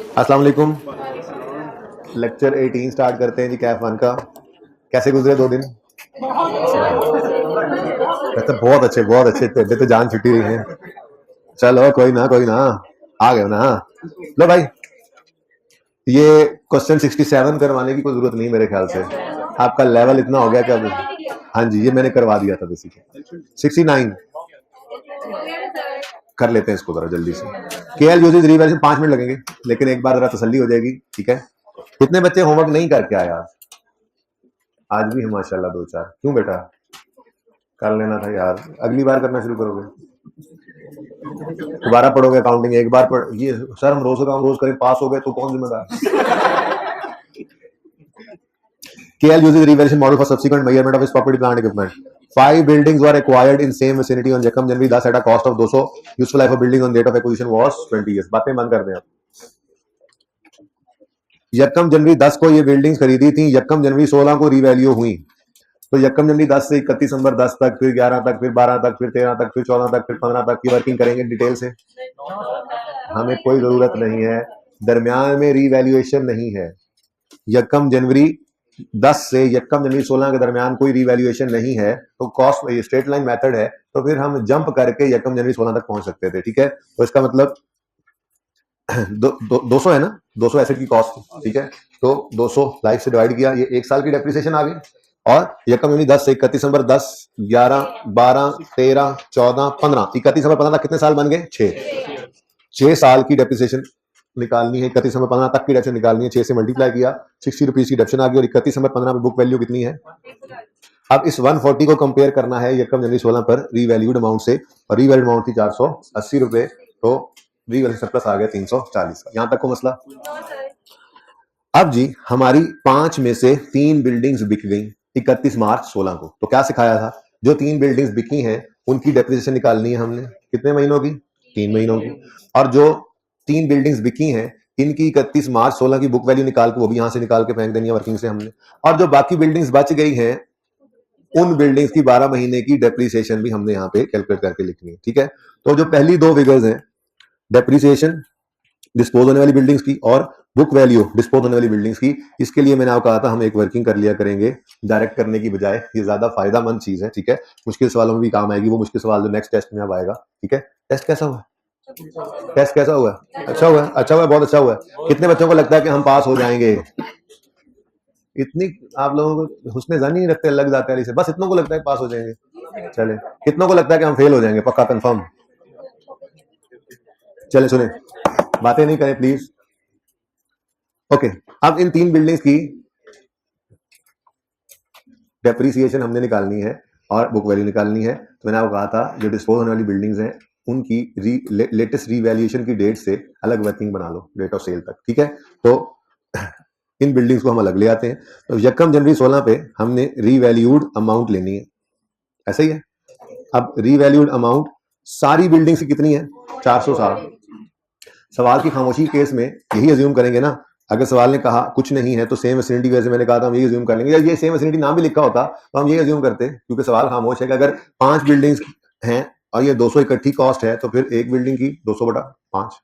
अस्सलाम वालेकुम। Lecture 18 start करते हैं जी कैफ वन का। कैसे गुजरे 2 दिन? वैसे बहुत अच्छे थे तो जान छुट्टी रही है। चलो कोई ना आ गए ना। लो भाई, ये क्वेश्चन 67 करवाने की कोई जरूरत नहीं मेरे ख्याल से। आपका लेवल इतना हो गया कि अब हाँ जी, ये मैंने करवा दिया था बेसिकली। 69 कर लेते हैं इसको जरा जल्दी से। केएल यूजेज रिवैल्यूएशन 5 मिनट लगेंगे, लेकिन एक बार जरा तसल्ली हो जाएगी। ठीक है, कितने बच्चे होमवर्क नहीं करके आए आज? आज भी है माशाल्लाह 2-4। क्यों बेटा? कर लेना था यार, अगली बार करना शुरू करोगे, दोबारा पढ़ोगे अकाउंटिंग। एक बार पढ़ ये सर हम रोज काम रोज करें, पास हो गए तो कौन जिम्मेदार? KL uses revaluation model for subsequent measurement of its property, plant, equipment. 5 buildings were acquired in same vicinity on Jakam January 10 at a cost of 200. Useful life of building on date of acquisition was 20 years. बातें बंद कर दें आप। यकम जनवरी 10 को ये buildings खरीदी थी, यकम जनवरी 16 को रिवैल्यू हुई। तो यकम जनवरी 10 से 31 दिसंबर 10 तक, फिर 11 तक, फिर 12 तक, फिर 13 तक, फिर 14 तक, फिर 15 तक की वर्किंग करेंगे डिटेल से। हमें कोई जरूरत नहीं है, दरमियान में रिवैल्यूएशन नहीं है। यकम जनवरी 10 से यकम जनवरी 16 के दरमियान कोई रिवैल्यूएशन नहीं है, तो कॉस्ट स्ट्रेट लाइन मेथड है, तो फिर हम जंप करके यकम जनवरी 16 तक पहुंच सकते थे। ठीक है, तो इसका मतलब 200 है ना, 200 एसेट की कॉस्ट। ठीक है, तो 200 लाइफ से डिवाइड किया, ये 1 साल की डेप्रिसिएशन आ गई। और यकम जनवरी 10 से 31 दिसंबर 10, 11, 12, 13, 14, 15, 31 दिसंबर 15 तक कितने साल बन गए? 6 साल की डेप्रिसिएशन निकालनी है। 31 दिसंबर 15 तक की डेप्शन निकालनी है। 6 से मल्टीप्लाई किया, 60 रुपीज की डेप्शन आ गई। और 31 दिसंबर 15 में बुक वैल्यू कितनी है? अब इस 140 को कंपेयर करना है यकम जनवरी 16 पर रीवैल्यूड अमाउंट से, और रीवैल्यूड अमाउंट थी 480 रुपए, तो रीवैल्यू सरप्लस आ गया 340 का। यहां तक को मसला। अब जी हमारी 5 में से 3 बिल्डिंग्स बिक गई 31 मार्च 16 को। तो क्या सिखाया था? जो 3 बिल्डिंग्स बिकी हैं उनकी डेप्रिसिएशन निकालनी है हमने। कितने महीनों की? 3 महीनों की। और जो 3 बिल्डिंग्स बिकी हैं इनकी 31 मार्च 16 की बुक वैल्यू निकाल के वो भी यहां से निकाल के फेंक देनी है वर्किंग से हमने। और जो बाकी बिल्डिंग्स बच गई हैं उन बिल्डिंग्स की 12 महीने की डेप्रिसिएशन भी हमने यहाँ पे कैलकुलेट करके लिखनी है। ठीक है, तो जो पहली 2 फिगर्स हैं, डेप्रिसिएशन डिस्पोज होने वाली बिल्डिंग्स की और बुक वैल्यू डिस्पोज होने वाली बिल्डिंग्स की, इसके लिए मैंने आपको कहा था हम एक वर्किंग कर लिया करेंगे डायरेक्ट करने की बजाय। ये ज्यादा फायदामंद चीज है। ठीक है, मुश्किल सवालों में भी काम आएगी। वो मुश्किल सवाल जो नेक्स्ट टेस्ट में अब आएगा। ठीक है, टेस्ट कैसा हुआ? टेस्ट कैसा हुआ? अच्छा हुआ, अच्छा हुआ, बहुत अच्छा हुआ। कितने बच्चों को लगता है कि हम पास हो जाएंगे? इतनी आप लोगों को हुस्ने ज़न नहीं रखते, लग जाते हैं, बस इतनों को लगता है पास हो जाएंगे। चले, कितनों को लगता है कि हम फेल हो जाएंगे? पक्का कंफर्म? चले सुने, बातें नहीं करें प्लीज। ओके, अब इन 3 बिल्डिंग्स की डेप्रिसिएशन हमने निकालनी है और बुक वैल्यू निकालनी है। तो मैंने आपको कहा था जो डिस्पोज होने वाली बिल्डिंग्स हैं उनकी लेटेस्ट रीवैल्यूएशन की डेट से अलग वर्किंग बना लो, डेट ऑफ सेल तक। ठीक है, तो इन बिल्डिंग्स को हम अलग ले आते हैं। तो यकम जनवरी 16 पे हमने रीवैल्यूड अमाउंट लेनी है, ऐसा ही है। अब रीवैल्यूड अमाउंट सारी बिल्डिंग्स की कितनी है? 460। सवाल की खामोशी केस में यही अज्यूम करेंगे ना। अगर सवाल ने कहा कुछ नहीं है तो सेम विसिनिटी, वैसे मैंने कहा था हम यही अज्यूम कर लेंगे। या ये सेम विसिनिटी नाम भी लिखा होता तो हम यही अज्यूम करते, क्योंकि सवाल खामोश है कि अगर 5 बिल्डिंग्स हैं और ये 200 इकट्ठी कॉस्ट है तो फिर एक बिल्डिंग की 200/5।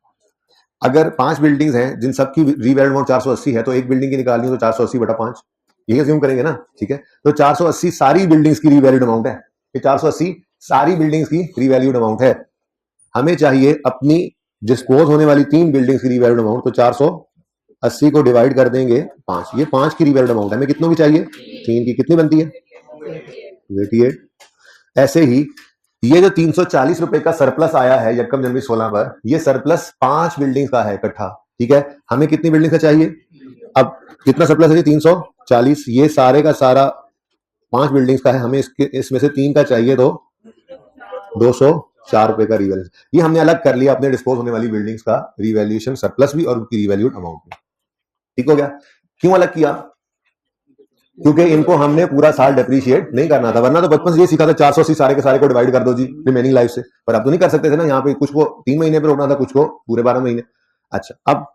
अगर 5 बिल्डिंग्स हैं जिन सबकी रीवैल्यूड अमाउंट 480 है तो एक बिल्डिंग की निकालनी हो तो 480/5, यही अज्यूम करेंगे ना। ठीक है, तो 480 सारी बिल्डिंग्स की रीवैल्यूड अमाउंट है। ये 480 सारी बिल्डिंग्स की रीवैल्यूड अमाउंट है। हमें चाहिए अपनी डिस्पोज होने वाली 3 बिल्डिंग्स की रीवैल्यूड अमाउंट। तो 480 को डिवाइड कर देंगे 5, ये 5 की रीवैल्यूड अमाउंट है। हमें कितनों की चाहिए? 3 की। कितनी बनती है? 88। ऐसे ही ये जो 340 रुपए का सरप्लस आया है यकम जनवरी 16 पर, ये सरप्लस 5 बिल्डिंग का है इकट्ठा। ठीक है, हमें कितनी बिल्डिंग का चाहिए? अब कितना सरप्लस है? 340। ये सारे का सारा 5 बिल्डिंग्स का है, हमें इसमें से 3 का चाहिए, तो 204 रुपए का रिवैल्यूएशन। ये हमने अलग कर लिया अपने डिस्पोज होने वाली बिल्डिंग्स का रिवैल्यूएशन सरप्लस भी और उनकी रिवैल्यूड अमाउंट भी। ठीक हो गया? क्यों अलग किया? क्योंकि इनको हमने पूरा साल डेप्रिशिएट नहीं करना था, वरना तो बचपन से ये सीखा था 480 सारे के सारे को डिवाइड कर दो जी रिमेनिंग लाइफ से। पर अब तो नहीं कर सकते थे ना, यहाँ पे कुछ को 3 महीने पे रोकना था, कुछ को पूरे 12 महीने। अच्छा, अब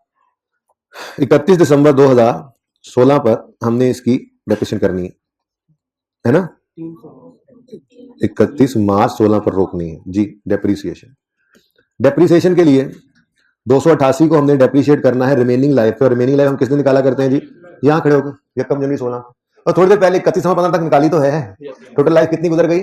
31 दिसंबर 2016 पर हमने इसकी डेप्रिसिएशन करनी है ना। 31 मार्च 16 पर रोकनी है जी डेप्रिसिएशन। डेप्रिसिएशन के लिए 288 को हमने डेप्रिशिएट करना है रिमेनिंग लाइफ पे, और रिमेनिंग लाइफ हम किस दिन निकाला करते हैं जी, यहाँ खड़े होकर, यकम जनवरी 16, और थोड़ी देर पहले 31 तक निकाली तो है। टोटल लाइफ कितनी गुजर गई,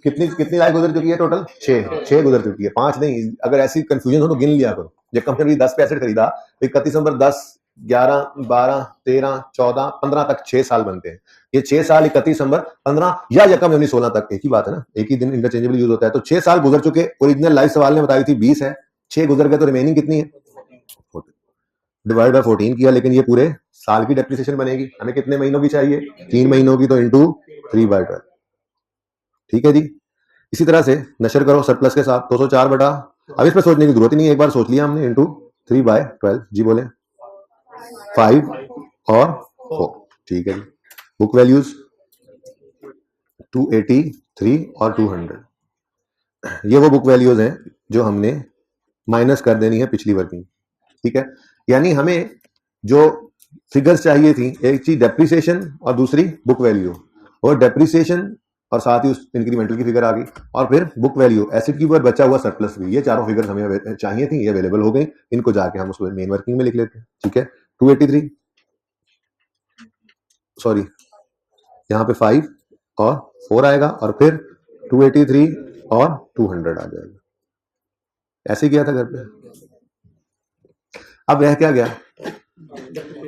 कितनी कितनी लाइफ गुजर चुकी है टोटल, 6 गुजर चुकी है, 5 नहीं। अगर ऐसी कंफ्यूजन हो तो गिन लिया करो। यकम जनवरी 10 पे एसेट खरीदा, 31 दिसंबर 10, 11, 12, 13, 14, 15 तक 6 साल बनते हैं। ये 6 साल 31 दिसंबर 15 या यकम जनवरी 16 तक, एक ही बात है ना, एक ही दिन इंटरचेंजेबल यूज होता है। तो 6 साल गुजर चुके, ओरिजिनल लाइफ सवाल ने बताई थी 20 है, 6 गुजर गए तो रिमेनिंग कितनी है, डिवाइड बाय 14 किया, लेकिन ये पूरे साल की डेप्रिसिएशन बनेगी। हमें कितने महीनों की चाहिए, 3 महीनों की, तो इंटू 3/12। ठीक है जी। इसी तरह से नशर करो सरप्लस के साथ 204 बटा, अब इस पर सोचने की जरूरत ही नहीं, एक बार सोच लिया हमने, इंटू 3/12 जी, बोले 5 और 4। ठीक है जी। बुक वैल्यूज 283 और 200, ये वो बुक वैल्यूज हैं जो हमने माइनस कर देनी है पिछली वर्किंग। ठीक है, यानी हमें जो फिगर्स चाहिए थी, एक चीज डेप्रिसिएशन और दूसरी बुक वैल्यू, और डेप्रिसिएशन और साथ ही उस इंक्रीमेंटल की फिगर आ गई, और फिर बुक वैल्यू, एसिड की ऊपर बचा हुआ सरप्लस भी, ये चारों फिगर्स हमें चाहिए थी, ये अवेलेबल हो गई। इनको जाके हम उसको मेन वर्किंग में लिख लेते हैं। ठीक है, 283, सॉरी यहाँ पे 5 और 4 आएगा, और फिर 283 और 200 आ जाएगा। ऐसे किया था घर पे। अब रह क्या गया,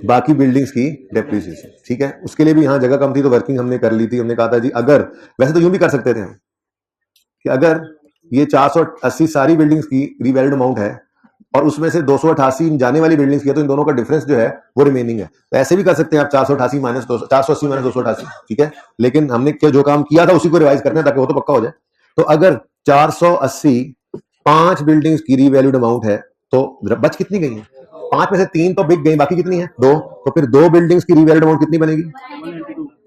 बाकी बिल्डिंग्स की डेप्रिसिएशन। ठीक है, उसके लिए भी यहाँ जगह कम थी तो वर्किंग हमने कर ली थी। हमने कहा था जी, अगर वैसे तो यूं भी कर सकते थे हम कि अगर ये 480 सारी बिल्डिंग्स की रीवैल्यूड अमाउंट है और उसमें से 288 जाने वाली बिल्डिंग्स की है, तो इन दोनों का डिफरेंस जो है वो रिमेनिंग है। तो ऐसे भी कर सकते हैं आप, 480 माइनस 288। ठीक है, लेकिन हमने जो काम किया था उसी को रिवाइज करना है ताकि वो तो पक्का हो जाए। तो अगर 480 5 बिल्डिंग्स की रीवैल्यूड अमाउंट है, तो बच कितनी गई है, 5 में से 3 तो बिक गई, बाकी कितनी है, 2। तो फिर 2 बिल्डिंग्स की रीवैल्यूड अमाउंट कितनी बनेगी,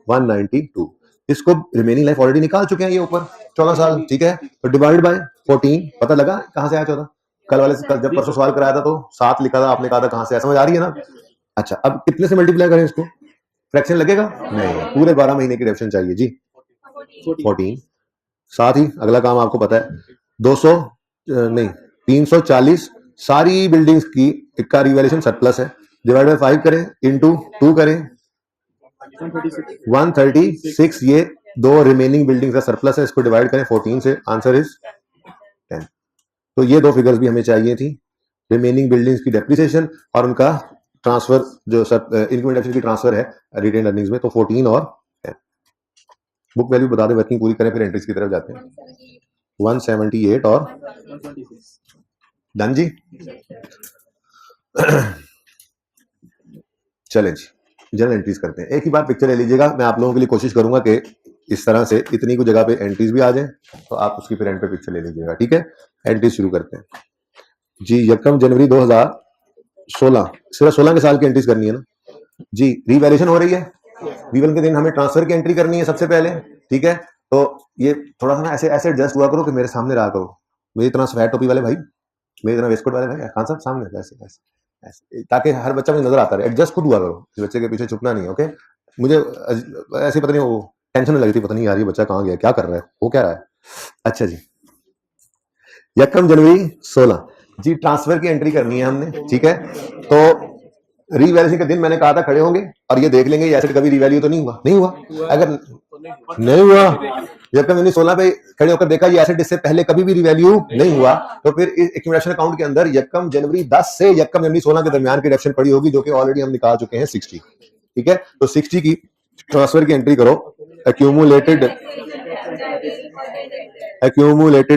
192। इसको रिमेनिंग लाइफ ऑलरेडी निकाल चुके हैं ये ऊपर 14 साल। ठीक है, तो डिवाइड बाय 14, पता लगा कहां से आया 14, कल वाले से, जब परसों सवाल कराया था तो 7 लिखा था, आपने कहा था कहां से आया, समझ आ रही है ना। अच्छा, अब कितने से मल्टीप्लाई करें इसको, फ्रैक्शन लगेगा नहीं, पूरे 12 महीने की डेप्रिसिएशन चाहिए जी, 14। साथ ही अगला काम आपको पता है, 200 नहीं 340 सारी बिल्डिंग्स की का रिवैल्यूएशन सरप्लस है, डिवाइड बाय 5 करें, इंटू 2 करें, 136। ये 2 रिमेनिंग बिल्डिंग्स का सरप्लस है, इसको डिवाइड करें 14 से, आंसर इज 10। तो ये 2 फिगर्स भी हमें चाहिए थी, रिमेनिंग बिल्डिंग्स की डेप्रिसिएशन और उनका ट्रांसफर, जो इंक्रीमेंट की ट्रांसफर है रिटेन अर्निंग्स में, तो 14 और 10। बुक वैल्यू बता दें, वर्किंग पूरी करें, फिर एंट्रीज की तरफ जाते हैं। 178 और डन जी। चलें जी, जनरल एंट्रीज करते हैं। एक ही बार पिक्चर ले लीजिएगा, मैं आप लोगों के लिए कोशिश करूंगा कि इस तरह से इतनी कुछ जगह पे एंट्रीज भी आ जाए, तो आप उसकी फिर एंड पे पिक्चर ले लीजिएगा। ठीक है, एंट्रीज शुरू करते हैं जी। यकम जनवरी 2016, सिर्फ 16 के साल की एंट्रीज करनी है ना जी। रीवैल्यूएशन हो रही है, रीवैल्यूएशन के दिन हमें ट्रांसफर की एंट्री करनी है सबसे पहले। ठीक है, तो ये थोड़ा सा ना ऐसे ऐसे एडजस्ट हुआ करो कि मेरे सामने रहा करो, मेरी इतना सफेद टोपी वाले भाई, मेरी इतना वेस्टकोट वाले भाई, खान साहब सामने ऐसे ऐसे ऐसे, ताकि हर बच्चा मुझे नजर आता है। एडजस्ट खुद हुआ करो, इस बच्चे के पीछे छुपना नहीं है। ओके, मुझे ऐसे पता नहीं, वो टेंशन लगी थी, पता नहीं यार ये बच्चा कहाँ गया, क्या कर रहा है, वो क्या रहा है। अच्छा जी, यकम जनवरी 16 जी, ट्रांसफर की एंट्री करनी है हमने। ठीक है, तो रीवैल्यूएशन के दिन मैंने कहा था खड़े होंगे और ये देख लेंगे ये एसेट कभी रीवैल्यू तो नहीं हुआ, नहीं हुआ। अगर नहीं हुआ, यकम जनवरी 16 पे खड़े होकर देखा ये एसेट इससे पहले कभी भी रिवैल्यू नहीं हुआ, तो फिर इस एक्यूमुलेशन अकाउंट के अंदर यकम जनवरी 10 से यकम जनवरी 16 के दरमियान की डेप्रिसिएशन पड़ी होगी, जो कि ऑलरेडी हम निकाल चुके हैं 60। ठीक है, तो 60 की ट्रांसफर की एंट्री करो, एक्यूमुलेटेड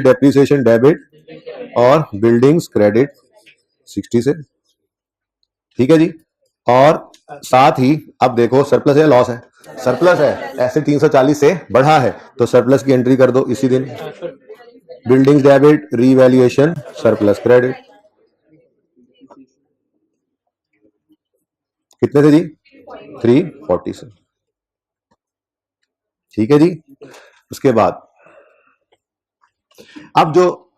डेप्रिसिएशन डेबिट और बिल्डिंग्स क्रेडिट 60 से। ठीक है जी, और साथ ही अब देखो सरप्लस है लॉस है, सरप्लस है, ऐसे 340 से बढ़ा है, तो सरप्लस की एंट्री कर दो इसी दिन, buildings debit, revaluation, surplus credit. कितने से जी, 340 से। ठीक है जी, उसके बाद अब जो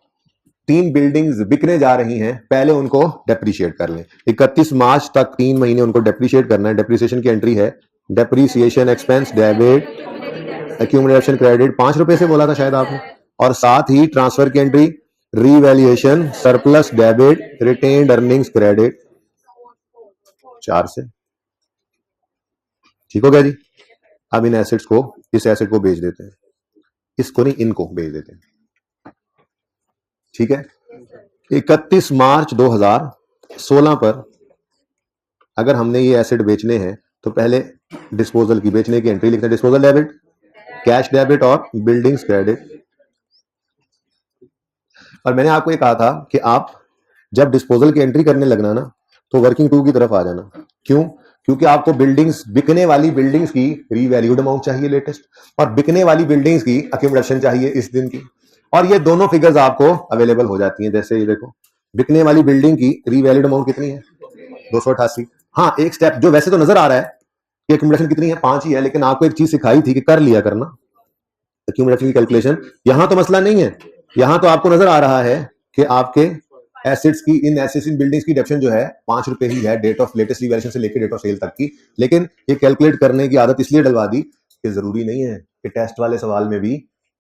3 बिल्डिंग्स बिकने जा रही हैं, पहले उनको डेप्रिशिएट कर लें। 31 मार्च तक 3 महीने उनको डेप्रिशिएट करना है। डेप्रिसिएशन की एंट्री है depreciation expense debit, accumulation credit, 5 रुपए से बोला था शायद आपने, और साथ ही ट्रांसफर की entry revaluation surplus debit retained earnings credit 4 से। ठीक हो गया जी। अब इन एसेट्स को, इस एसेट को बेच देते हैं, इसको नहीं इनको बेच देते हैं। ठीक है, 31 मार्च 2016 पर अगर हमने ये एसेट बेचने हैं तो पहले डिस्पोजल की, बेचने की एंट्री लिखते हैं, डिस्पोजल डेबिट, कैश डेबिट और बिल्डिंग्स क्रेडिट। और मैंने आपको ये कहा था कि आप जब डिस्पोजल की एंट्री करने लगना ना तो वर्किंग टू की तरफ आ जाना। क्यों? क्योंकि आपको बिल्डिंग्स, बिकने वाली बिल्डिंग्स की रीवैल्यूड अमाउंट चाहिए लेटेस्ट, और बिकने वाली बिल्डिंग्स की अक्यूमुलेशन चाहिए इस दिन की, और ये दोनों फिगर्स आपको अवेलेबल हो जाती हैं। जैसे ये देखो, बिकने वाली बिल्डिंग की रीवैल्यूड अमाउंट कितनी है? 288। हाँ, एक स्टेप जो वैसे तो नजर आ रहा है कि अक्यूमुलेशन कितनी है, 5 ही है, लेकिन आपको एक चीज सिखाई थी कि कर लिया करना अक्यूमुलेशन की कैलकुलेशन। यहां तो मसला नहीं है, यहां तो आपको नजर आ रहा है कि आपके एसेट्स की, इन एसेट्स इन बिल्डिंग्स की डेप्शन जो है 5 रुपए ही है, डेट ऑफ लेटेस्ट रिवैल्यूएशन से लेकर डेट ऑफ सेल तक की। लेकिन ये कैलकुलेट करने की आदत इसलिए डलवा दी कि जरूरी नहीं है कि टेस्ट वाले सवाल में भी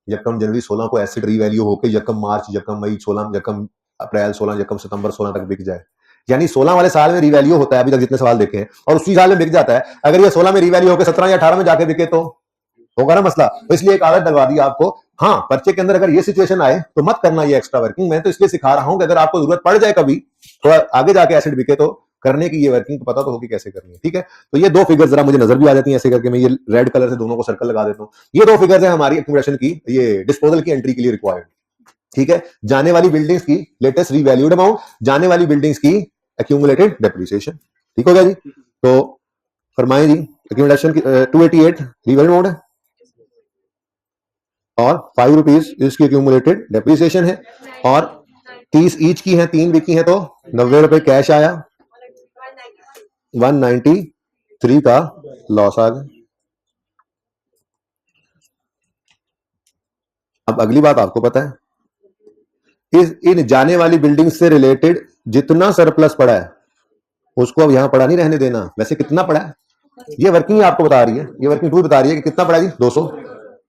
यकम जनवरी 16 को एसेट रीवैल्यू होकर यकम मार्च, यकम मई 16, यकम अप्रैल 16, यकम सितंबर 16 तक बिक जाए। यानी 16 वाले साल में रीवैल्यू होता है, अभी तक जितने सवाल देखे हैं, और उसी साल में बिक जाता है। अगर ये 16 में रीवैल्यू होकर 17 या 18 में जाके बिके तो होगा ना मसला। तो इसलिए एक आदत डलवा दी आपको। हाँ, पर्चे के अंदर अगर ये सिचुएशन आए तो मत करना ये एक्स्ट्रा वर्किंग। मैं तो इसलिए सिखा रहा हूं कि अगर आपको जरूरत पड़ जाए कभी तो आगे जाके एसेट बिके तो करने की ये वर्किंग तो पता तो होगी कैसे करनी है। ठीक है, तो ये दो फिगर्स जरा मुझे नजर भी आ जाती हैं ऐसे करके, मैं ये रेड कलर से दोनों को सर्कल लगा देता हूँ। ये दो फिगर्स है हमारी एक्यूमुलेशन की, ये डिस्पोजल की एंट्री के लिए रिक्वायर्ड। ठीक है, जाने वाली बिल्डिंग्स की लेटेस्ट रीवैल्यूड अमाउंट, जाने वाली बिल्डिंग्स की एक्यूमुलेटेड डेप्रिसिएशन। ठीक हो गया जी। तो फरमाएं जी, एक्यूमुलेशन की 288 रीवैल्यूड अमाउंट है और 5 रुपीज इसकी एक्यूमुलेटेड डेप्रिसिएशन है, और 30 ईच की है, 3 बिकी है तो 90 रुपए कैश आया, 193 का लॉस आ गया। अब अगली बात आपको पता है, इस इन जाने वाली बिल्डिंग से रिलेटेड जितना सरप्लस पड़ा है उसको अब यहां पड़ा नहीं रहने देना। वैसे कितना पड़ा है ये वर्किंग आपको बता रही है, ये वर्किंग टू बता रही है कि कितना पड़ा जी, 200।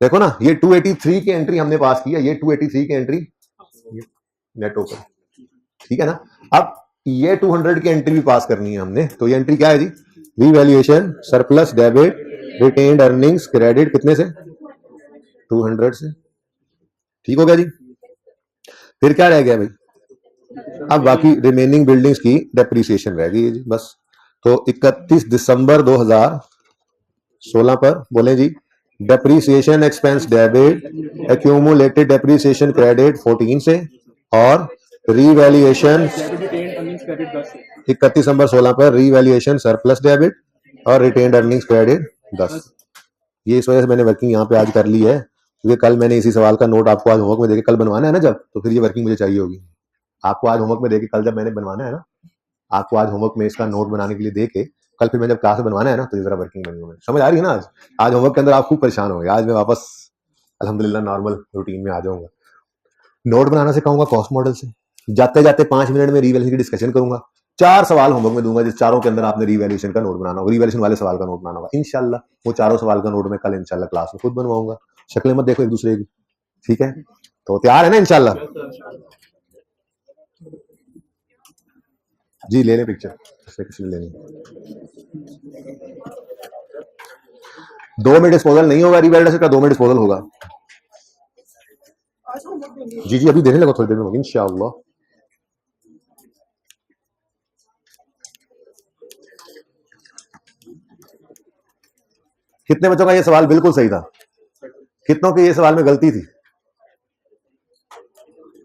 देखो ना, ये 283 की एंट्री हमने पास की है, ये 283 की एंट्री नेट ओपन। ठीक है ना। अब ये 200 की एंट्री भी पास करनी है हमने, तो ये एंट्री क्या है जी, revaluation surplus debit retained earnings credit, कितने से? 200 से। ठीक हो गया जी। फिर क्या रह गया भाई, अब बाकी रिमेनिंग बिल्डिंग्स की डेप्रिसिएशन रह गई है जी, बस। तो 31 दिसंबर 2016 पर बोले जी, depreciation expense debit accumulated depreciation credit 14 से, और रीवैल्यूएशन 31 दिसंबर 16 पर रीवैल्यूएशन सरप्लस डेबिट और रिटेन्ड अर्निंग्स क्रेडिट 10। ये इस वजह से मैंने वर्किंग यहाँ पे आज कर ली है क्योंकि कल मैंने इसी सवाल का नोट आपको आज होमवर्क में देके, कल बनवाना है ना जब, तो फिर ये वर्किंग मुझे चाहिए होगी। आपको आज होमवर्क में देके, कल जब मैंने बनवाना है ना, आपको आज होमवर्क में इसका नोट बनाने के लिए देके कल फिर मैं जब क्लास में बनवाना है ना तो ये जरा वर्किंग बनी होगी। समझ आ रही है ना। आज होमवर्क के अंदर आप खूब परेशान हो गए, आज मैं वापस अल्हम्दुलिल्लाह नॉर्मल रूटीन में आ जाऊंगा। नोट बनाना सिखाऊंगा कॉस्ट मॉडल से, जाते जाते 5 मिनट में रीवैल्यूएशन की डिस्कशन करूंगा, 4 सवाल होमवर्क में दूंगा जिस चारों के अंदर आपने रीवैल्यूएशन का नोट बनाना होगा, रीवैल्यूएशन वाले सवाल का नोट बनाना होगा इंशाल्लाह। वो चारों सवाल का नोट मैं कल इंशाल्लाह क्लास में खुद बनवाऊंगा। शक्लें मत देखो एक दूसरे की, ठीक है। तो तैयार है ना इंशाल्लाह जी। ले लें पिक्चर, इससे किसी ने लेनी। 2 में डिस्पोजल नहीं होगा रीवैल्यूएशन का, 2 में डिस्पोजल होगा। जी जी, अभी देने लगा, थोड़ी देर में होगी इंशाल्लाह। कितने बच्चों का ये सवाल बिल्कुल सही था? कितनों के ये सवाल में गलती थी?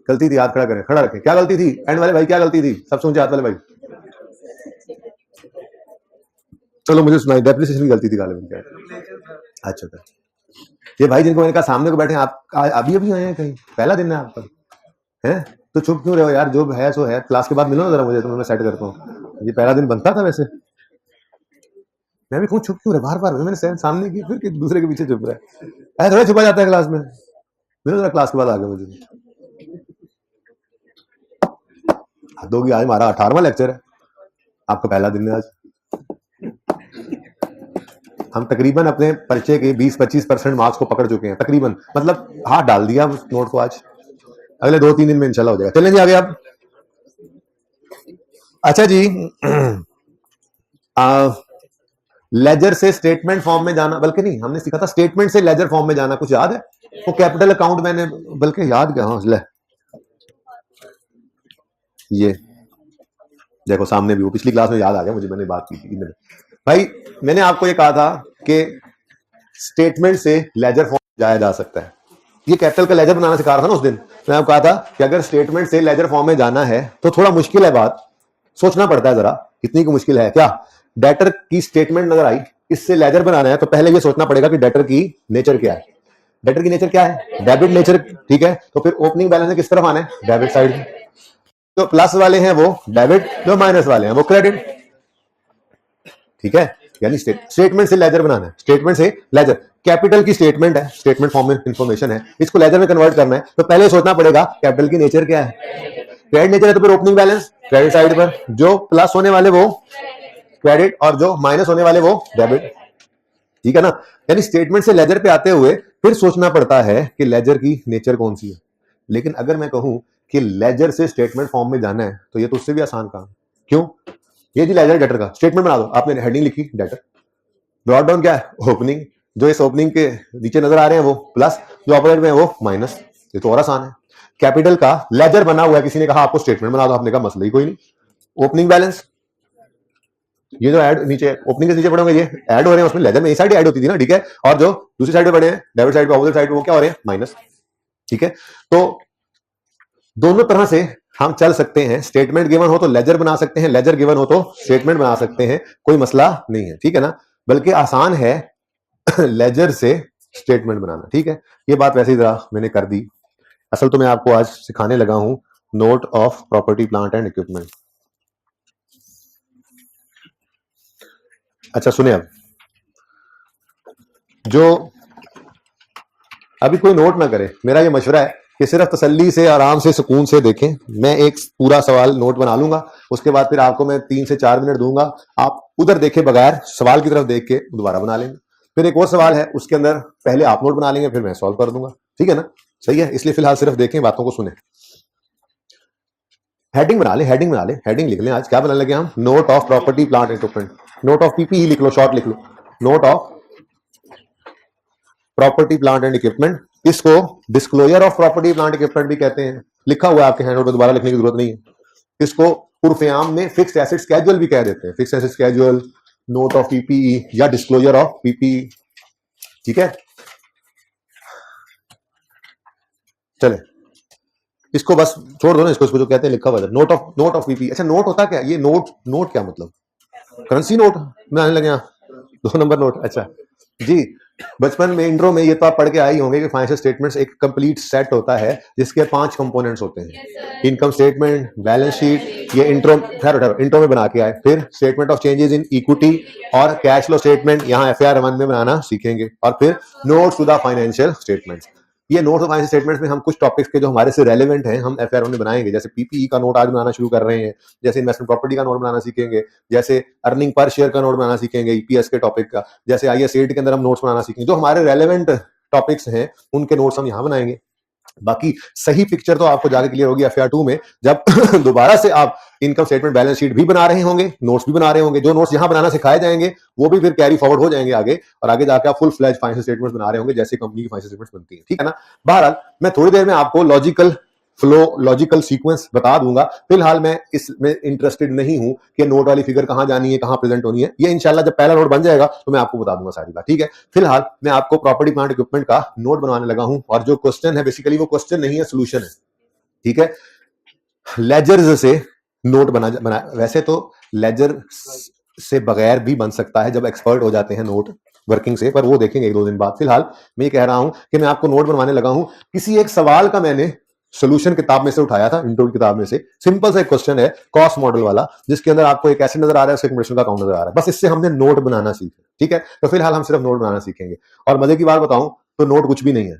गलती थी, हाथ खड़ा करें, खड़ा रखें। क्या गलती थी? एंड वाले भाई क्या गलती थी? सबसे ऊंचे हाथ वाले भाई। चलो मुझे सुनाई, डेप्रिसिएशन की गलती थी गालिब क्या? अच्छा अच्छा, ये भाई जिनको मैंने कहा सामने को बैठे, आप अभी अभी आए हैं कहीं, पहला दिन है आपका, हैं तो चुप क्यों रहे हो यार? जो है सो है, क्लास के बाद मिलो ना जरा मुझे, तो मैं सेट करता हूँ। ये पहला दिन बनता था वैसे, मैं भी कहूँ चुप क्यों रहे बार बार, मैंने सामने की फिर दूसरे के पीछे चुप रहे, ऐसा थोड़ा छुपा जाता है क्लास में। मिलो जरा क्लास के बाद आगे मुझे। हद होगी, आज हमारा 18वां लेक्चर है, आपका पहला दिन है आज। हम तकरीबन अपने पर्चे के 20-25% मार्क्स को पकड़ चुके हैं, तकरीबन, मतलब हाथ डाल दिया उस नोट को आज। अगले 2-3 दिन में इंशाल्लाह हो जाएगा। चलें जी आगे आप। अच्छा जी, लेजर से स्टेटमेंट फॉर्म में जाना, बल्कि नहीं, हमने सीखा था स्टेटमेंट से लेजर फॉर्म में जाना, कुछ याद है? वो कैपिटल अकाउंट मैंने, बल्कि याद क्या, हाँ ले ये देखो सामने भी, वो पिछली क्लास में याद आ गया मुझे, मैंने बात की थी भाई। मैंने आपको ये कहा था कि स्टेटमेंट से लेजर फॉर्म जाया जा सकता है। ये कैपिटल का लेजर बनाना सिखा रहा था ना उस दिन, मैं आपको कहा था कि अगर स्टेटमेंट से लेजर फॉर्म में जाना है तो थोड़ा मुश्किल है, बात सोचना पड़ता है जरा, कितनी की मुश्किल है क्या। डेटर की स्टेटमेंट नजर आई, इससे लेजर बनाना है तो पहले ये सोचना पड़ेगा कि डेटर की नेचर क्या है। डेटर की नेचर क्या है? डेबिट नेचर, ठीक है। तो फिर ओपनिंग बैलेंस किस तरफ आना है? Debit side. जो प्लस वाले हैं वो डेबिट, जो माइनस वाले हैं वो क्रेडिट, ठीक है। यानी स्टेटमेंट से लेजर बनाना है, स्टेटमेंट से लेजर। कैपिटल की स्टेटमेंट है, स्टेटमेंट फॉर्म में इंफॉर्मेशन है, इसको लेजर में कन्वर्ट करना है तो पहले सोचना पड़ेगा कैपिटल की नेचर क्या है। क्रेडिट नेचर है तो फिर ओपनिंग बैलेंस क्रेडिट साइड पर, जो प्लस होने वाले वो क्रेडिट और जो माइनस होने वाले वो डेबिट, ठीक है ना। यानी स्टेटमेंट से लेजर पे आते हुए फिर सोचना पड़ता है कि लेजर की नेचर कौन सी है। लेकिन अगर मैं कहूं कि लेजर से स्टेटमेंट फॉर्म में जाना है तो ये तो उससे भी आसान काम। क्यों? ये जी लेजर डेटर का स्टेटमेंट बना दो, आपने हेडिंग लिखी डेटर, ब्रॉड डाउन क्या है? ओपनिंग, जो इस ओपनिंग के नीचे नजर आ रहे हैं वो प्लस, जो ऑपरेट में है वो माइनस, ये तो और आसान है। कैपिटल का लेजर बना हुआ है, किसी ने कहा आपको स्टेटमेंट बना दो, आपने कहा मसला ही कोई नहीं। ओपनिंग बैलेंस, ये जो ऐड नीचे ओपनिंग के नीचे पड़े होंगे ये ऐड हो रहे हैं, उसमें लेजर में ये साइड ऐड होती थी ना, ठीक है। और जो दूसरी साइड पे पड़े हैं डेबिट साइड पे, अपोजिट साइड पे, वो क्या हो रहे हैं? माइनस, ठीक है। तो दोनों तरह से हम चल सकते हैं, स्टेटमेंट गिवन हो तो लेजर बना सकते हैं, लेजर गिवन हो तो स्टेटमेंट बना सकते हैं, कोई मसला नहीं है, ठीक है ना। बल्कि आसान है लेजर से स्टेटमेंट बनाना, ठीक है। ये बात वैसे ही जरा मैंने कर दी, असल तो मैं आपको आज सिखाने लगा हूं note of property plant and equipment. अच्छा सुने, अब जो अभी कोई नोट ना करे, मेरा ये मशवरा है कि सिर्फ तसल्ली से, आराम से, सुकून से देखें। मैं एक पूरा सवाल नोट बना लूंगा, उसके बाद फिर आपको मैं 3 से 4 मिनट दूंगा, आप उधर देखे बगैर सवाल की तरफ देख के दोबारा बना लेंगे। फिर एक और सवाल है, उसके अंदर पहले आप नोट बना लेंगे, फिर मैं सॉल्व कर दूंगा, ठीक है ना। सही है, इसलिए फिलहाल सिर्फ देखें, बातों को सुने। हेडिंग बना ले, हेडिंग बना ले, हेडिंग लिख लें। आज क्या बनाने लगे हम? Note of property plant and equipment. Note of PP ही लिख लो, शॉर्ट लिख लो, note of property plant and equipment. इसको disclosure of property plant equipment भी कहते हैं, लिखा हुआ है आपके हैंड नोट में, दोबारा लिखने की जरूरत नहीं है। इसको उर्फेआम में फिक्स्ड एसेट स्केड्यूल भी कह देते हैं, fixed asset schedule, note of PPE या डिस्क्लोजर ऑफ पीपीई, ठीक है। चले इसको बस छोड़ दो ना, इसको जो कहते हैं लिखा हुआ है नोट ऑफ पीपी। अच्छा नोट होता क्या? ये नोट क्या मतलब? करेंसी नोट में आने लगे यहाँ, 2 नंबर नोट। अच्छा जी, बचपन में इंट्रो में ये तो आप पढ़ के आए होंगे कि फाइनेंशियल स्टेटमेंट्स एक कंप्लीट सेट होता है जिसके 5 कंपोनेंट्स होते हैं। इनकम स्टेटमेंट, बैलेंस शीट, ये इंट्रो इंट्रो में बना के आए। फिर statement of changes in equity और कैश फ्लो स्टेटमेंट यहाँ एफआईआर 1 में बनाना सीखेंगे। और फिर notes to the financial statements. ये नोट्स ऑफ फाइनेंशियल स्टेटमेंट्स में हम कुछ टॉपिक्स के जो हमारे से रेलेवेंट हैं हम एफआईआर में बनाएंगे। जैसे पीपीई का नोट आज बनाना शुरू कर रहे हैं, जैसे इन्वेस्टमेंट प्रॉपर्टी का नोट बनाना सीखेंगे, जैसे अर्निंग पर शेयर का नोट बनाना सीखेंगे ईपीएस के टॉपिक का, जैसे आईएस8 के अंदर हम नोट्स बनाना सीखेंगे। जो हमारे रेलेवेंट टॉपिक्स हैं उनके नोट्स हम यहाँ बनाएंगे। बाकी सही पिक्चर तो आपको जाके क्लियर होगी एफआईआर 2 में, जब दोबारा से आप इनकम स्टेटमेंट बैलेंस शीट भी बना रहे होंगे, नोट्स भी बना रहे होंगे। जो नोट्स यहाँ बनाना सिखाए जाएंगे वो भी फिर कैरी फॉरवर्ड हो जाएंगे आगे, और आगे जाकर आप फुल फ्लैज फाइनेंशियल स्टेटमेंट्स बना रहे होंगे जैसे कंपनी की फाइनेंशियल स्टेटमेंट्स बनती है, ठीक है ना। बहरहाल मैं थोड़ी देर में आपको लॉजिकल फ्लो, लॉजिकल सीक्वेंस बता दूंगा। फिलहाल मैं इसमें इंटरेस्टेड नहीं हूं कि नोट वाली फिगर कहां जानी है, कहां प्रेजेंट होनी है। ये इंशाल्लाह जब पहला नोट बन जाएगा तो मैं आपको बता दूंगा सारी बात, ठीक है। फिलहाल मैं आपको प्रॉपर्टी प्लांट इक्विपमेंट का नोट बनवाने लगा हूं, और जो क्वेश्चन है बेसिकली वो क्वेश्चन नहीं है, सोल्यूशन है, ठीक है। लेजर्स से नोट बना वैसे तो लेजर से बगैर भी बन सकता है जब एक्सपर्ट हो जाते हैं नोट वर्किंग से, पर वो देखेंगे 1-2 दिन बाद। फिलहाल मैं ये कह रहा हूं कि मैं आपको नोट बनवाने लगा हूं। किसी एक सवाल का मैंने सोल्यूशन किताब में से उठाया था, इंट्रो की किताब में से। सिंपल सा एक क्वेश्चन है कॉस्ट मॉडल वाला, जिसके अंदर आपको एक एसेट नजर आ रहा है, उसके कमीशन का अकाउंट नजर आ रहा है। बस इससे हमने नोट बनाना सीखा, ठीक है। तो फिलहाल हम सिर्फ नोट बनाना सीखेंगे। और मजे की बात बताऊं तो नोट कुछ भी नहीं है।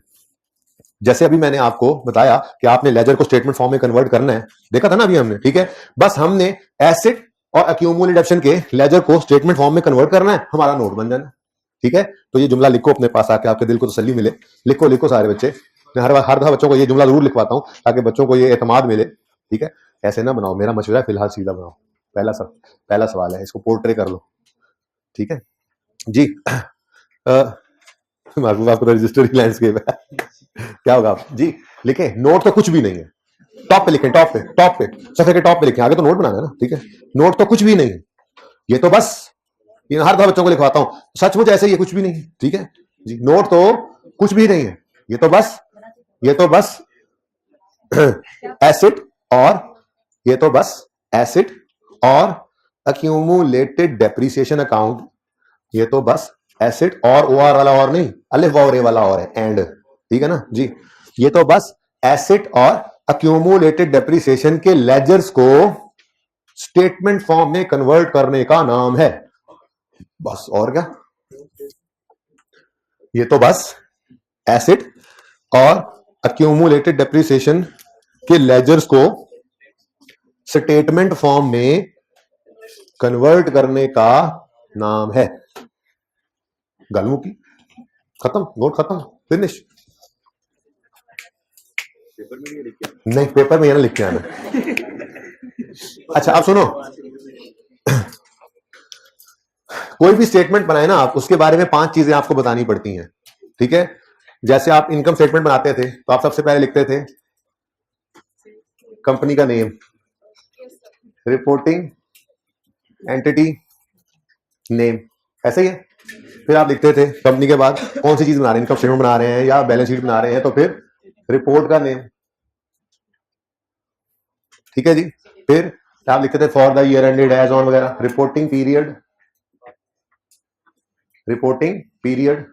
जैसे अभी मैंने आपको बताया कि आपने लेजर को स्टेटमेंट फॉर्म में कन्वर्ट करना है, देखा था ना अभी हमने, ठीक है। बस हमने एसेट और एक्यूमुलेटेड डिडक्शन के लेजर को स्टेटमेंट फॉर्म में कन्वर्ट करना है, हमारा नोट बन जाना, ठीक है। तो ये जुमला लिखो अपने पास आके, आपके दिल को तसल्ली मिले। लिखो लिखो सारे बच्चे, मैं हर दफा बच्चों को ये जुमला जरूर लिखवाता हूँ ताकि बच्चों को ये एतमाद मिले, ठीक है। ऐसे ना बनाओ, मेरा मशवरा है फिलहाल सीधा बनाओ। पहला सवाल है, इसको पोर्ट्रे कर लो, ठीक है जी। महबूब आपको तो रजिस्टर की लैंडस्केप है। क्या होगा आप जी लिखें, नोट तो कुछ भी नहीं है, टॉप पे लिखें, टॉप पे सफे के टॉप पे लिखें, आगे तो नोट बनाना है ना, ठीक है। नोट तो कुछ भी नहीं है, ये तो बस, ये हर दफा बच्चों को लिखवाता हूं, सचमुच ऐसे ये कुछ भी नहीं है, ठीक है जी। नोट तो कुछ भी नहीं है, ये तो बस एसिड और ये तो बस एसिड और अक्यूमुलेटेड डेप्रिसिएशन अकाउंट, ये तो बस एसिड और ओ आर वाला और नहीं, अलिफ और ए वाला और है एंड, ठीक है ना जी। ये तो बस एसिड और अक्यूमुलेटेड डेप्रिसिएशन के लेजर्स को स्टेटमेंट फॉर्म में कन्वर्ट करने का नाम है, बस। और क्या, ये तो बस एसिड और अक्यूमुलेटेड डेप्रिसिएशन के लेजर्स को स्टेटमेंट फॉर्म में कन्वर्ट करने का नाम है। गलमू की खत्म, नोट खत्म, फिनिश। नहीं, पेपर में ये ना लिख के आना। अच्छा अब सुनो, कोई भी स्टेटमेंट बनाए ना आप, उसके बारे में 5 चीजें आपको बतानी पड़ती हैं, ठीक है। जैसे आप इनकम स्टेटमेंट बनाते थे तो आप सबसे पहले लिखते थे कंपनी का नेम, रिपोर्टिंग एंटिटी नेम, ऐसे ही है। फिर आप लिखते थे कंपनी के बाद कौन सी चीज बना रहे हैं, इनकम स्टेटमेंट बना रहे हैं या बैलेंस शीट बना रहे हैं, तो फिर रिपोर्ट का नेम, ठीक है जी। फिर आप लिखते थे for the year ended as on वगैरह, रिपोर्टिंग पीरियड।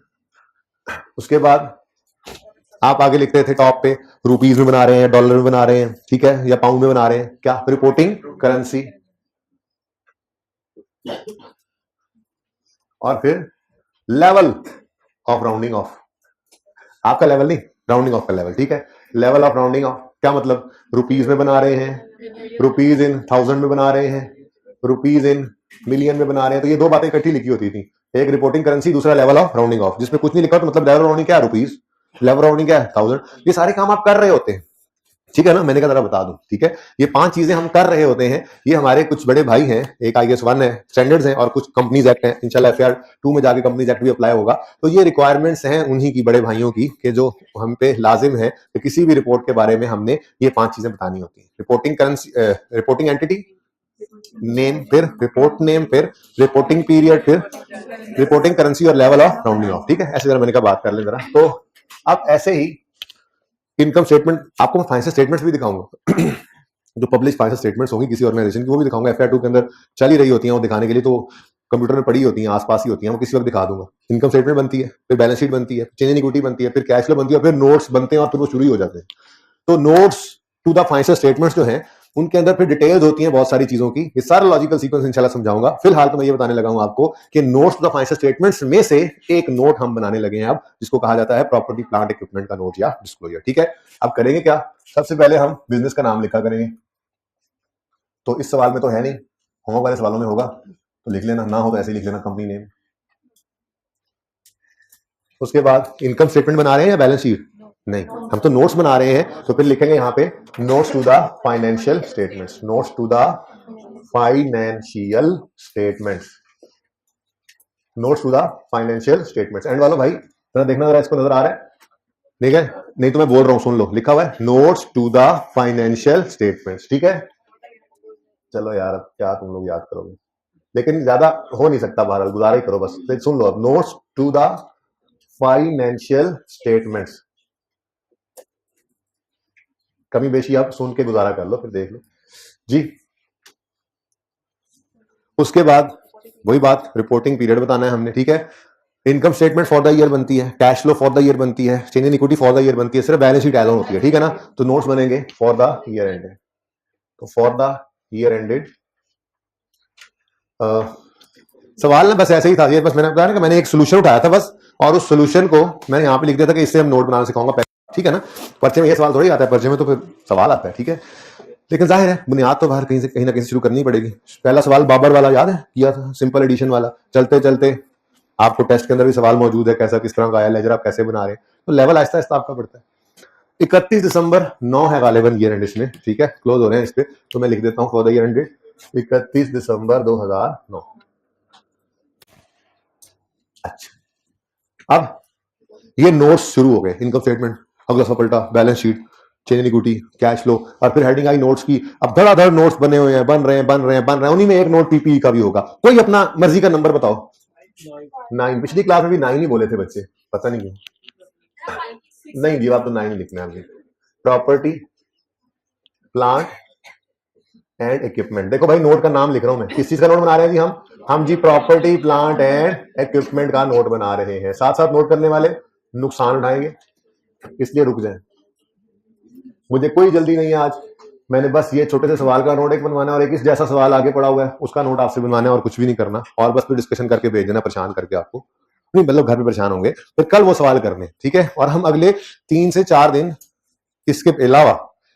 उसके बाद आप आगे लिखते थे टॉप पे रुपीज में बना रहे हैं, डॉलर में बना रहे हैं, ठीक है, या पाउंड में बना रहे हैं, क्या, रिपोर्टिंग करेंसी। और फिर लेवल ऑफ राउंडिंग ऑफ, आपका लेवल नहीं, राउंडिंग ऑफ का लेवल, ठीक है। लेवल ऑफ राउंडिंग ऑफ क्या मतलब, रुपीज में बना रहे हैं, रुपीज इन 1000 में बना रहे हैं, रुपीज इन मिलियन में बना रहे हैं, तो ये 2 बातें इकट्ठी लिखी होती थी, एक रिपोर्टिंग करेंसी, दूसरा लेवल ऑफ राउंडिंग ऑफ। जिसमें कुछ नहीं लिखा तो मतलब लेवल राउंडिंग क्या है, रुपीज, लेवल राउंडिंग क्या है 1000। ये सारे काम आप कर रहे होते हैं, ठीक है ना, मैंने कहा जरा बता दूं, ठीक है। ये 5 चीजें हम कर रहे होते हैं। ये हमारे कुछ बड़े भाई हैं, एक IAS 1 है, स्टैंडर्ड्स हैं, और कुछ कंपनीज एक्ट हैं, इंशाल्लाह FAR 2 में जाके कंपनीज एक्ट भी अप्लाई होगा। तो ये रिक्वायरमेंट्स हैं उन्हीं की, बड़े भाइयों की, कि जो हम पे लाजिम है कि किसी भी रिपोर्ट के बारे में हमने ये 5 चीजें बतानी होती है। Reporting currency, reporting entity name, फिर रिपोर्ट नेम, फिर रिपोर्टिंग पीरियड, फिर रिपोर्टिंग करेंसी और लेवल ऑफ राउंडिंग ऑफ, ठीक है। ऐसे जरा मैंने कहा बात कर ले जरा। तो अब ऐसे ही इनकम स्टेटमेंट, आपको मैं फाइनेंशियल स्टेटमेंट्स भी दिखाऊंगा जो पब्लिश फाइनेंशियल स्टेटमेंट्स होंगी किसी ऑर्गेनाइजेशन की, वो भी दिखाऊंगा। FAR 2 के अंदर चल ही रही होती हैं वो दिखाने के लिए, तो कंप्यूटर में पड़ी होती हैं, आसपास ही होती हैं, वो किसी वक्त दिखा दूंगा। इनकम स्टेटमेंट बनती है, फिर बैलेंस शीट बनती है, चेंज इन इक्विटी बनती है, फिर कैश फ्लो बनती है, फिर नोट्स बनते हैं, और फिर वो शुरू ही हो जाते हैं। तो notes to the financial statements जो हैं, उनके अंदर फिर डिटेल्स होती हैं बहुत सारी चीजों की। ये सारा लॉजिकल सीक्वेंस इंशाल्लाह समझाऊंगा। फिलहाल तो मैं ये बताने लगा हूं आपको कि notes to the financial statements में से एक नोट हम बनाने लगे हैं अब, जिसको कहा जाता है प्रॉपर्टी प्लांट इक्विपमेंट का नोट या डिस्क्लोजर, ठीक है। अब करेंगे क्या, सबसे पहले हम बिजनेस का नाम लिखा करेंगे। तो इस सवाल में तो है नहीं, होमवर्क वाले सवालों में होगा, तो लिख लेना, ना हो तो ऐसे ही लिख लेना कंपनी नेम। उसके बाद इनकम स्टेटमेंट बना रहे हैं या बैलेंस शीट, नहीं, हम तो नोट्स बना रहे हैं, तो फिर लिखेंगे यहाँ पे notes to the financial statements, notes to the financial statements, notes to the financial statements. And वालों भाई जरा देखना, जरा इसको नजर आ रहा है, ठीक है, नहीं तो मैं बोल रहा हूं, सुन लो, लिखा हुआ है notes to the financial statements, ठीक है। चलो यार अब क्या तुम लोग याद करोगे, लेकिन ज्यादा हो नहीं सकता, बहरहाल गुजारा ही करो बस। सुन लो अब, notes to the financial statements, कमी बेशी आप सुन के गुजारा कर लो, फिर देख लो जी। उसके बाद वही बात, रिपोर्टिंग पीरियड बताना है हमने, ठीक है। Income statement for the year बनती है, cash flow for the year बनती है, change in equity for the year बनती है, सिर्फ बैलेंस शीट एज ऑन होती है, ठीक है ना। तो नोट्स बनेंगे फॉर द ईयर एंडेड, तो फॉर द ईयर एंडेड। सवाल ना बस ऐसे ही था, ये बस मैंने बताया ना कि मैंने एक सोल्यूशन उठाया था बस, और उस सोल्यूशन को मैंने यहाँ पे लिख दिया था कि इससे हम नोट बनाना सिखाऊंगा, ठीक है ना। पर्चे में ये सवाल थोड़ी आता है, पर्चे में तो फिर सवाल आता है, ठीक है। लेकिन जाहिर है बुनियाद तो बाहर कहीं से कहीं ना कहीं से शुरू करनी पड़ेगी। पहला सवाल बाबर वाला याद है, किया था, सिंपल एडिशन वाला। चलते चलते आपको टेस्ट के अंदर भी सवाल मौजूद है, कैसा किस तरह का आया लेजर आप कैसे बना रहे हैं, तो लेवल आहिस्ता आहिस्ता आपका बढ़ता है। 31 दिसंबर 9 है गालिबन ईयर एंड इसमें, ठीक है, क्लोज हो रहे हैं इस पे, तो मैं लिख देता हूं फॉर द ईयर एंडेड 31 दिसंबर 2009। अच्छा, अब ये नोट्स शुरू हो गए, इनकम स्टेटमेंट, अगला सपल्टा, balance sheet, change in equity, cash flow, और फिर हेडिंग आई नोट्स की। अब धड़ाधड़ नोट्स बने हुए हैं, बन रहे हैं, उन्हीं में एक नोट पीपीई का भी होगा। कोई अपना मर्जी का नंबर बताओ। 9। पिछली क्लास में भी 9 ही बोले थे बच्चे, पता नहीं क्यों। नहीं जी, आप तो 9 ही लिखना है। Property, plant and equipment. देखो भाई, नोट का नाम लिख रहा हूं मैं, किस चीज का नोट बना रहे हैं जी हम जी प्रॉपर्टी, प्लांट एंड इक्विपमेंट का नोट बना रहे हैं। साथ साथ नोट करने वाले नुकसान उठाएंगे, इसलिए रुक जाए, मुझे कोई जल्दी नहीं है आज। मैंने बस ये छोटे से सवाल का नोट एक बनवाना है, और एक इस जैसा सवाल आगे पड़ा हुआ है उसका नोट आपसे बनवाना है, और कुछ भी नहीं करना, और बस फिर डिस्कशन करके भेज देना, परेशान करके आपको नहीं, मतलब घर में परेशान होंगे, फिर कल वो सवाल करने, ठीक है। और हम अगले 3 से 4 दिन इसके अलावा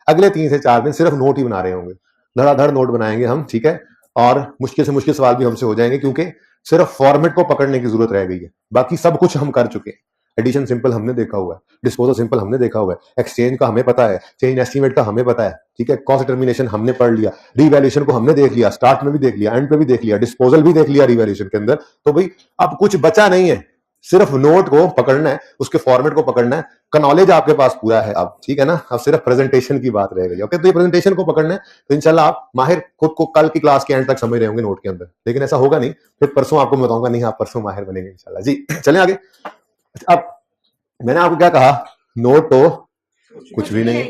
अगले 3 से 4 दिन सिर्फ नोट ही बना रहे होंगे, धड़ाधड़ नोट बनाएंगे हम, ठीक है। और मुश्किल से मुश्किल सवाल भी हमसे हो जाएंगे, क्योंकि सिर्फ फॉर्मेट को पकड़ने की जरूरत रह गई है, बाकी सब कुछ हम कर चुके हैं। एडिशन सिंपल हमने देखा हुआ है, डिस्पोजल सिंपल हमने देखा हुआ है, एक्सचेंज का हमें पता है, चेंज एस्टीमेट का हमें पता है, ठीक है, कॉस्ट डिटर्मिनेशन हमने पढ़ लिया, रीवैल्यूएशन को हमने देख लिया, स्टार्ट में भी देख लिया, एंड पे भी देख लिया, डिस्पोजल भी देख लिया रीवैल्यूएशन के अंदर। तो भाई अब कुछ बचा नहीं है, सिर्फ नोट को पकड़ना है, उसके फॉर्मेट को पकड़ना है, का नॉलेज आपके पास पूरा है अब, ठीक है ना। अब सिर्फ प्रेजेंटेशन की बात रह गई, ओके। तो ये प्रेजेंटेशन को पकड़ना है, तो इंशाल्लाह आप माहिर खुद को कल की क्लास के एंड तक समझ रहे होंगे नोट के अंदर, लेकिन ऐसा होगा नहीं, फिर परसों आपको मैं बताऊंगा, नहीं आप परसों माहिर बनेंगे इंशाल्लाह जी। चलें आगे। अब मैंने आपको क्या कहा, नोट तो कुछ भी नहीं है,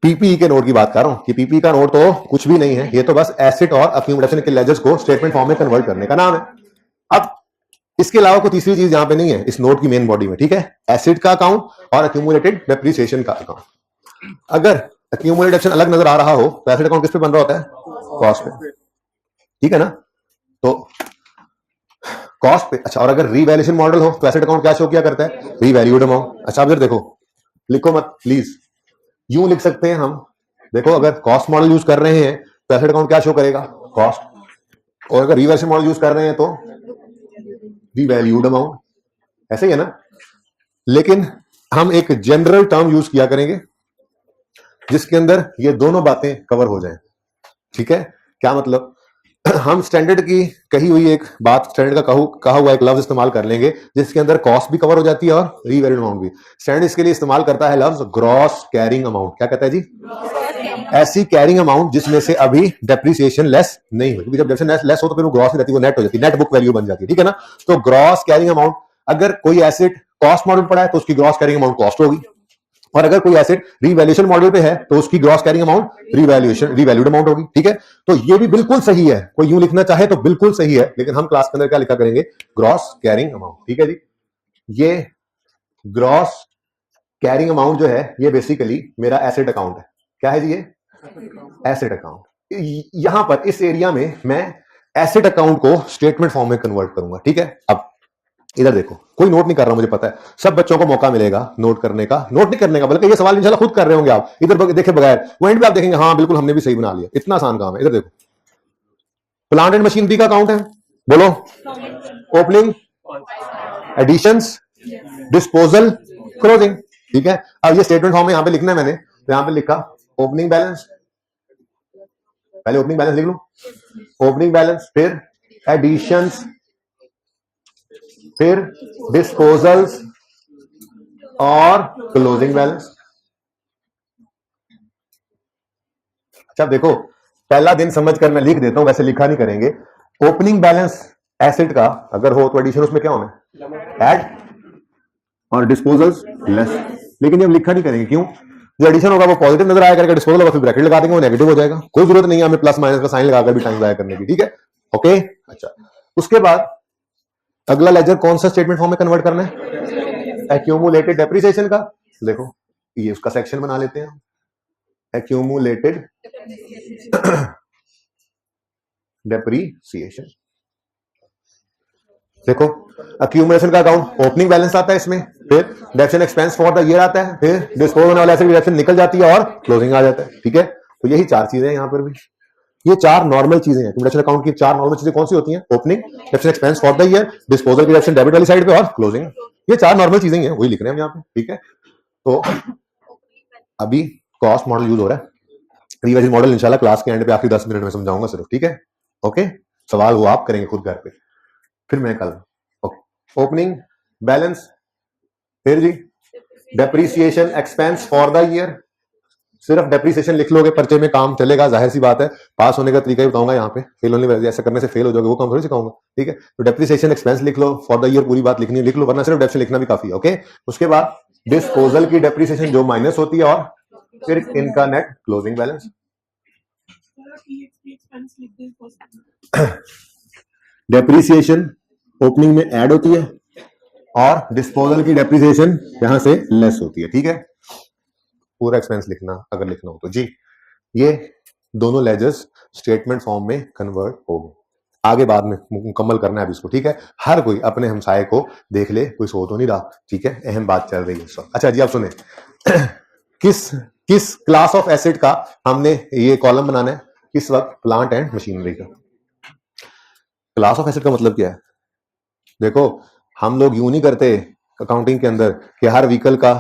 पीपीई के नोट की बात कर रहा हूं कि पीपीई का नोट तो कुछ भी नहीं है, ये तो बस एसेट और अक्यूमुलेशन के लेजर्स को स्टेटमेंट फॉर्म में कन्वर्ट करने का नाम है। अब इसके अलावा कोई तीसरी चीज यहां पे नहीं है इस नोट की मेन बॉडी में, ठीक है। एसेट का अकाउंट और अक्यूमुलेटेड डेप्रिसिएशन का अकाउंट। अगर अक्यूमुलेटेड एक्शन अलग नजर आ रहा हो तो एसेट अकाउंट किस पे बन रहा होता है, कॉस्ट पे, ठीक है ना। तो कॉस्ट पे, अच्छा। और अगर रीवैल्यूएशन मॉडल हो तो एसेट अकाउंट क्या शो किया करता है, रीवैल्यूड अमाउंट। अच्छा, अब इधर देखो, लिखो मत प्लीज, यूं लिख सकते हैं हम, देखो अगर कॉस्ट मॉडल यूज कर रहे हैं तो एसेट अकाउंट क्या शो करेगा, कॉस्ट, और अगर रीवैल्यूएशन मॉडल यूज कर रहे हैं तो रीवैल्यूड अमाउंट, ऐसे ही है ना। लेकिन हम एक जनरल टर्म यूज किया करेंगे जिसके अंदर ये दोनों बातें कवर हो जाएं, ठीक है। क्या मतलब, हम स्टैंडर्ड की कही हुई एक बात, स्टैंडर्ड का कहा हुआ एक लफ्ज इस्तेमाल कर लेंगे जिसके अंदर कॉस्ट भी कवर हो जाती है और रीवैल्यूड अमाउंट भी। स्टैंडर्ड इसके लिए इस्तेमाल करता है लफ्ज ग्रॉस कैरिंग अमाउंट। क्या कहता है जी, ऐसी कैरिंग अमाउंट जिसमें से अभी डेप्रिसिएशन लेस नहीं हुई, क्योंकि जब डेप्रिसिएशन लेस हो तो फिर वो ग्रॉस नहीं रहती, वो नेट हो जाती है, नेट बुक वैल्यू बन जाती है, ठीक है ना। तो ग्रॉस कैरिंग अमाउंट, अगर कोई एसेट कॉस्ट मॉडल पड़ा है तो उसकी ग्रॉस कैरिंग अमाउंट कॉस्ट होगी, और अगर कोई एसेट रीवैल्यूएशन मॉडल पे है तो उसकी gross carrying amount revalued amount होगी, ठीक है। तो ये भी बिल्कुल सही है, कोई यूं लिखना चाहे तो बिल्कुल सही है, लेकिन हम क्लास के अंदर क्या लिखा करेंगे, ग्रॉस कैरिंग अमाउंट, ठीक है जी। ये ग्रॉस कैरिंग अमाउंट जो है ये बेसिकली मेरा एसेट अकाउंट है। क्या है जी, ये एसेट अकाउंट। यहां पर इस एरिया में मैं एसेट अकाउंट को स्टेटमेंट फॉर्म में कन्वर्ट करूंगा, ठीक है। अब इधर देखो, कोई नोट नहीं कर रहा, मुझे पता है सब बच्चों को मौका मिलेगा नोट करने का, नोट नहीं करने का, बल्कि ये सवाल इंशाल्लाह खुद कर रहे होंगे आप, इधर देखे बगैर पॉइंट भी आप देखेंगे, हाँ बिल्कुल हमने भी सही बना लिया, इतना आसान काम है। इधर देखो, प्लांट एंड मशीनरी का अकाउंट है, बोलो, ओपनिंग, एडिशंस, डिस्पोजल, क्लोजिंग, ठीक है। अब ये स्टेटमेंट फॉर्म में यहां पे लिखना है मैंने, तो यहां पे लिखा ओपनिंग बैलेंस, पहले ओपनिंग बैलेंस लिख लो, ओपनिंग बैलेंस, फिर एडिशंस, फिर डिस्पोजल्स और क्लोजिंग बैलेंस। अच्छा देखो, पहला दिन समझकर मैं लिख देता हूं, वैसे लिखा नहीं करेंगे। ओपनिंग बैलेंस एसेट का अगर हो तो एडिशन उसमें क्या होना है, ऐड, और डिस्पोजल्स लेस, लेकिन जब लिखा नहीं करेंगे, क्यों, जो एडिशन होगा वो पॉजिटिव नजर आया करेगा, डिस्पोजल होगा फिर ब्रैकेट लगा देंगे, वो नेगेटिव हो जाएगा, कोई जरूरत नहीं है हमें प्लस माइनस का साइन लगाकर भी टाइम जाया करने की, ठीक है, ओके। अच्छा, उसके बाद अगला लेजर कौन सा स्टेटमेंट फॉर्म में कन्वर्ट करना है, एक्यूमुलेटेड डेप्रिसिएशन का। देखो ये उसका सेक्शन बना लेते हैं, एक्यूमुलेटेड डेप्रिसिएशन। देखो एक्यूमुलेशन का अकाउंट ओपनिंग बैलेंस आता है इसमें, फिर depreciation expense for the year आता है, फिर डिस्पोज होने वाले एसेट की डेप्रिसिएशन निकल जाती है और क्लोजिंग आ जाता है, ठीक है। तो यही चार चीजें हैं यहां पर भी, ये चार नॉर्मल चीजें हैं एक्यूमुलेशन अकाउंट की। चार नॉर्मल चीजें कौन सी होती हैं, opening, depreciation expense for the year, disposal की डेप्रिसिएशन डेबिट वाली साइड पे, और क्लोजिंग। ये चार नॉर्मल चीजें हैं, वही लिख रहे हैं हम यहाँ पे, ठीक है। तो अभी कॉस्ट मॉडल यूज हो रहा है, रिवाइज मॉडल इंशाल्लाह क्लास के एंड पे आखिरी 10 मिनट में समझाऊंगा सिर्फ, ठीक है? ओके, सवाल वो आप करेंगे खुद घर पे, फिर मैं कल। ओके, ओपनिंग बैलेंस, फिर जी depreciation expense for the year, सिर्फ डेप्रीसिएशन लिख लोगे पर्चे में काम चलेगा, जाहिर सी बात है। पास होने का तरीका ही बताऊंगा यहाँ पे, फेल होने वाले ऐसा करने से फेल हो जाओगे, वो काम थोड़ी सिखाऊंगा, ठीक है? तो डेप्रीसिएशन एक्सपेंस लिख लो, फॉर द ईयर पूरी बात लिखनी है लिख लो, वरना सिर्फ डेप्रीसिएशन लिखना भी काफी है। ओके, उसके बाद डिस्पोजल की डेप्रीसिएशन जो माइनस होती है, और फिर इनका net closing balance. Depreciation opening में ऐड होती है और डिस्पोजल की डेप्रीसिएशन यहां से लेस होती है, ठीक है? पूरा एक्सपेंस लिखना अगर लिखना हो तो जी। ये दोनों लेजर्स स्टेटमेंट फॉर्म में कन्वर्ट हो गए, आगे बाद में मुकम्मल करना है अभी इसको, ठीक है? हर कोई अपने हमसाये को देख ले, कोई सो तो नहीं रहा, ठीक है? अहम बात चल रही है। अच्छा जी, आप सुने किस किस क्लास ऑफ एसेट का हमने ये कॉलम बनाना है किस वक्त? प्लांट एंड मशीनरी का। क्लास ऑफ एसेट का मतलब क्या है? देखो, हम लोग यूं नहीं करते अकाउंटिंग के अंदर कि हर व्हीकल का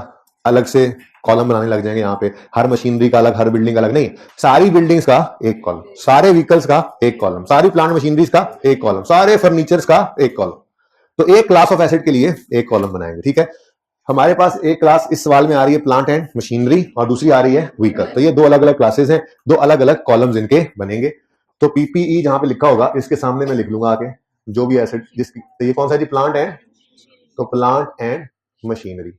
अलग से कॉलम बनाने लग जाएंगे यहाँ पे, हर मशीनरी का अलग, हर बिल्डिंग का अलग, नहीं। सारी बिल्डिंग्स का एक कॉलम, सारे व्हीकल्स का एक कॉलम, सारी प्लांट मशीनरीज का एक कॉलम, सारे फर्नीचर्स का एक कॉलम। तो एक क्लास ऑफ एसेट के लिए एक कॉलम बनाएंगे, ठीक है? हमारे पास एक क्लास इस सवाल में आ रही है प्लांट एंड मशीनरी, और दूसरी आ रही है व्हीकल। तो ये दो अलग अलग क्लासेस हैं, दो अलग अलग कॉलम्स इनके बनेंगे। तो पीपीई जहां पे लिखा होगा इसके सामने मैं लिख लूंगा आगे जो भी एसेट जिसकी, तो ये कौन सा जी? प्लांट है, तो प्लांट एंड मशीनरी।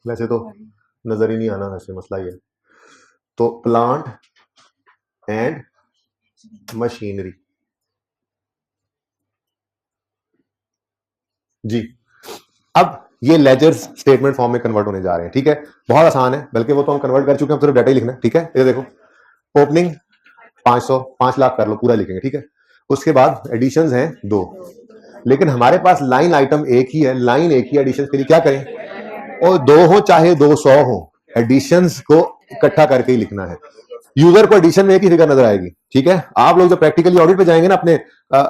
वैसे तो नजर ही नहीं आना, वैसे मसला ये। तो प्लांट एंड मशीनरी जी। अब ये लेजर्स स्टेटमेंट फॉर्म में कन्वर्ट होने जा रहे हैं, ठीक है? बहुत आसान है, बल्कि वो तो हम कन्वर्ट कर चुके हैं, अब सिर्फ डाटा ही लिखना है, ठीक है? ये देखो, ओपनिंग 500, 5 लाख कर लो, पूरा लिखेंगे, ठीक है? उसके बाद एडिशंस हैं 2, लेकिन हमारे पास लाइन आइटम एक ही है, लाइन एक ही, एडिशन के लिए क्या करें? और 2 हो चाहे 200 हो, एडिशंस को इकट्ठा करके ही लिखना है। यूजर को एडिशन में एक ही फिगर नजर आएगी, ठीक है? आप लोग जब प्रैक्टिकली ऑडिट पे जाएंगे ना अपने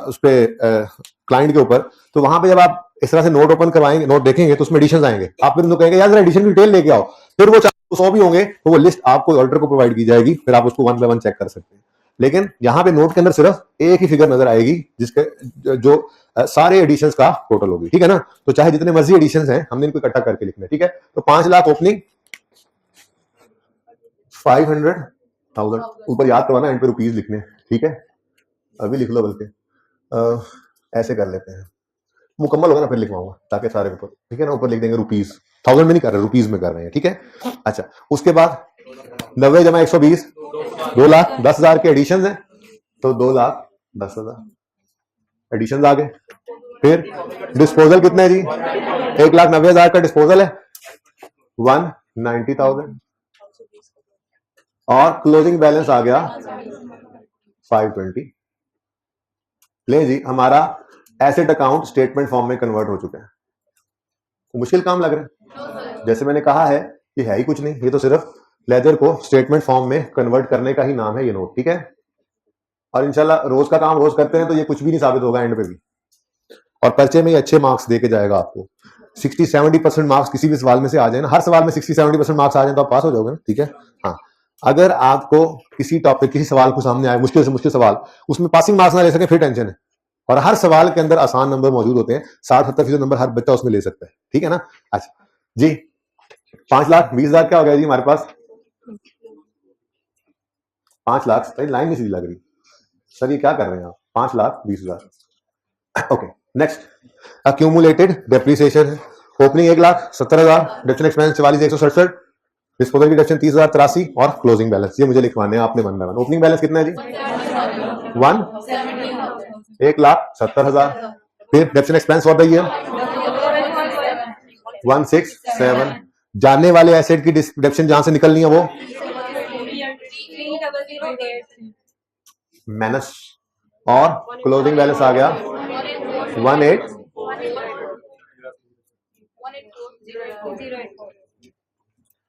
उस पे क्लाइंट के ऊपर, तो वहां पे जब आप इस तरह से नोट ओपन करवाएंगे, नोट देखेंगे, तो उसमें एडिशन आएंगे। आप फिर उनको कहेंगे यार एडिशन की डिटेल लेके आओ, फिर वो 100 भी होंगे तो वो लिस्ट आपको ऑडिटर को प्रोवाइड की जाएगी, फिर आप उसको 1 बाय 1 चेक कर सकते हैं। लेकिन यहाँ पे नोट के अंदर सिर्फ एक ही फिगर नजर आएगी जिसके जो सारे एडिशंस का टोटल होगी, ठीक है ना? तो चाहे जितने मर्जी एडिशंस हैं, हमने इनको इकट्ठा करके लिखना है, ठीक है? तो 5 लाख ओपनिंग, 500,000 ऊपर याद करवाना, एंड पे रुपीज लिखने, ठीक है? अभी लिख लो, बल्कि ऐसे कर लेते हैं, मुकम्मल होगा ना फिर लिखवाऊंगा, ताकि सारे ऊपर, ठीक है ना? ऊपर लिख देंगे रुपीज, 1000 में नहीं कर रहे, रुपीज में कर रहे हैं, ठीक है? अच्छा, उसके बाद 90 जमा 120, 2,10,000 के एडिशन है, तो 2,10,000 एडिशन आ गए। फिर डिस्पोजल कितने जी? 1,90,000 का डिस्पोजल है, 190,000, और क्लोजिंग बैलेंस आ गया 520। ले जी, हमारा एसेट अकाउंट स्टेटमेंट फॉर्म में कन्वर्ट हो चुका है। मुश्किल काम लग रहा है? जैसे मैंने कहा है, ये है ही कुछ नहीं, ये तो सिर्फ लेजर को स्टेटमेंट फॉर्म में कन्वर्ट करने का ही नाम है ये नोट, ठीक है? और इंशाल्लाह रोज का काम रोज करते हैं तो ये कुछ भी नहीं साबित होगा एंड पे भी, और पर्चे में अच्छे मार्क्स देके जाएगा आपको। 60-70% मार्क्स किसी भी सवाल में से आ जाए ना, हर सवाल में 60-70% मार्क्स आ जाए तो आप पास हो जाओगे ना, ठीक है? हाँ, अगर आपको किसी टॉपिक, किसी सवाल को सामने आए, मुश्किल से मुश्किल सवाल, उसमें पासिंग मार्क्स ना ले सके फिर टेंशन है। और हर सवाल के अंदर आसान नंबर मौजूद होते हैं, 60-70% नंबर हर बच्चा उसमें ले सकता है, ठीक है ना? अच्छा जी, 5,20,000 क्या हो गया जी हमारे पास? 5 लाख, लाइन नहीं सीधी लग रही सर, ये क्या कर रहे हैं आप? 5,20,000। ओके, नेक्स्ट अक्यूमुलेटेड डेप्रिसिएशन है। ओपनिंग 1,70,000, डिडक्शन एक्सपेंस 44,167, डिस्पोजल की डिडक्शन 30,083, और क्लोजिंग बैलेंस ये मुझे लिखवाने हैं आपने 1 बाय 1। ओपनिंग बैलेंस कितना है जी? 1,70,000। फिर deduction expense for the year 167। जानने वाले एसेट की डिडक्शन जहां से निकलनी है वो माइनस, और क्लोजिंग बैलेंस आ गया 18।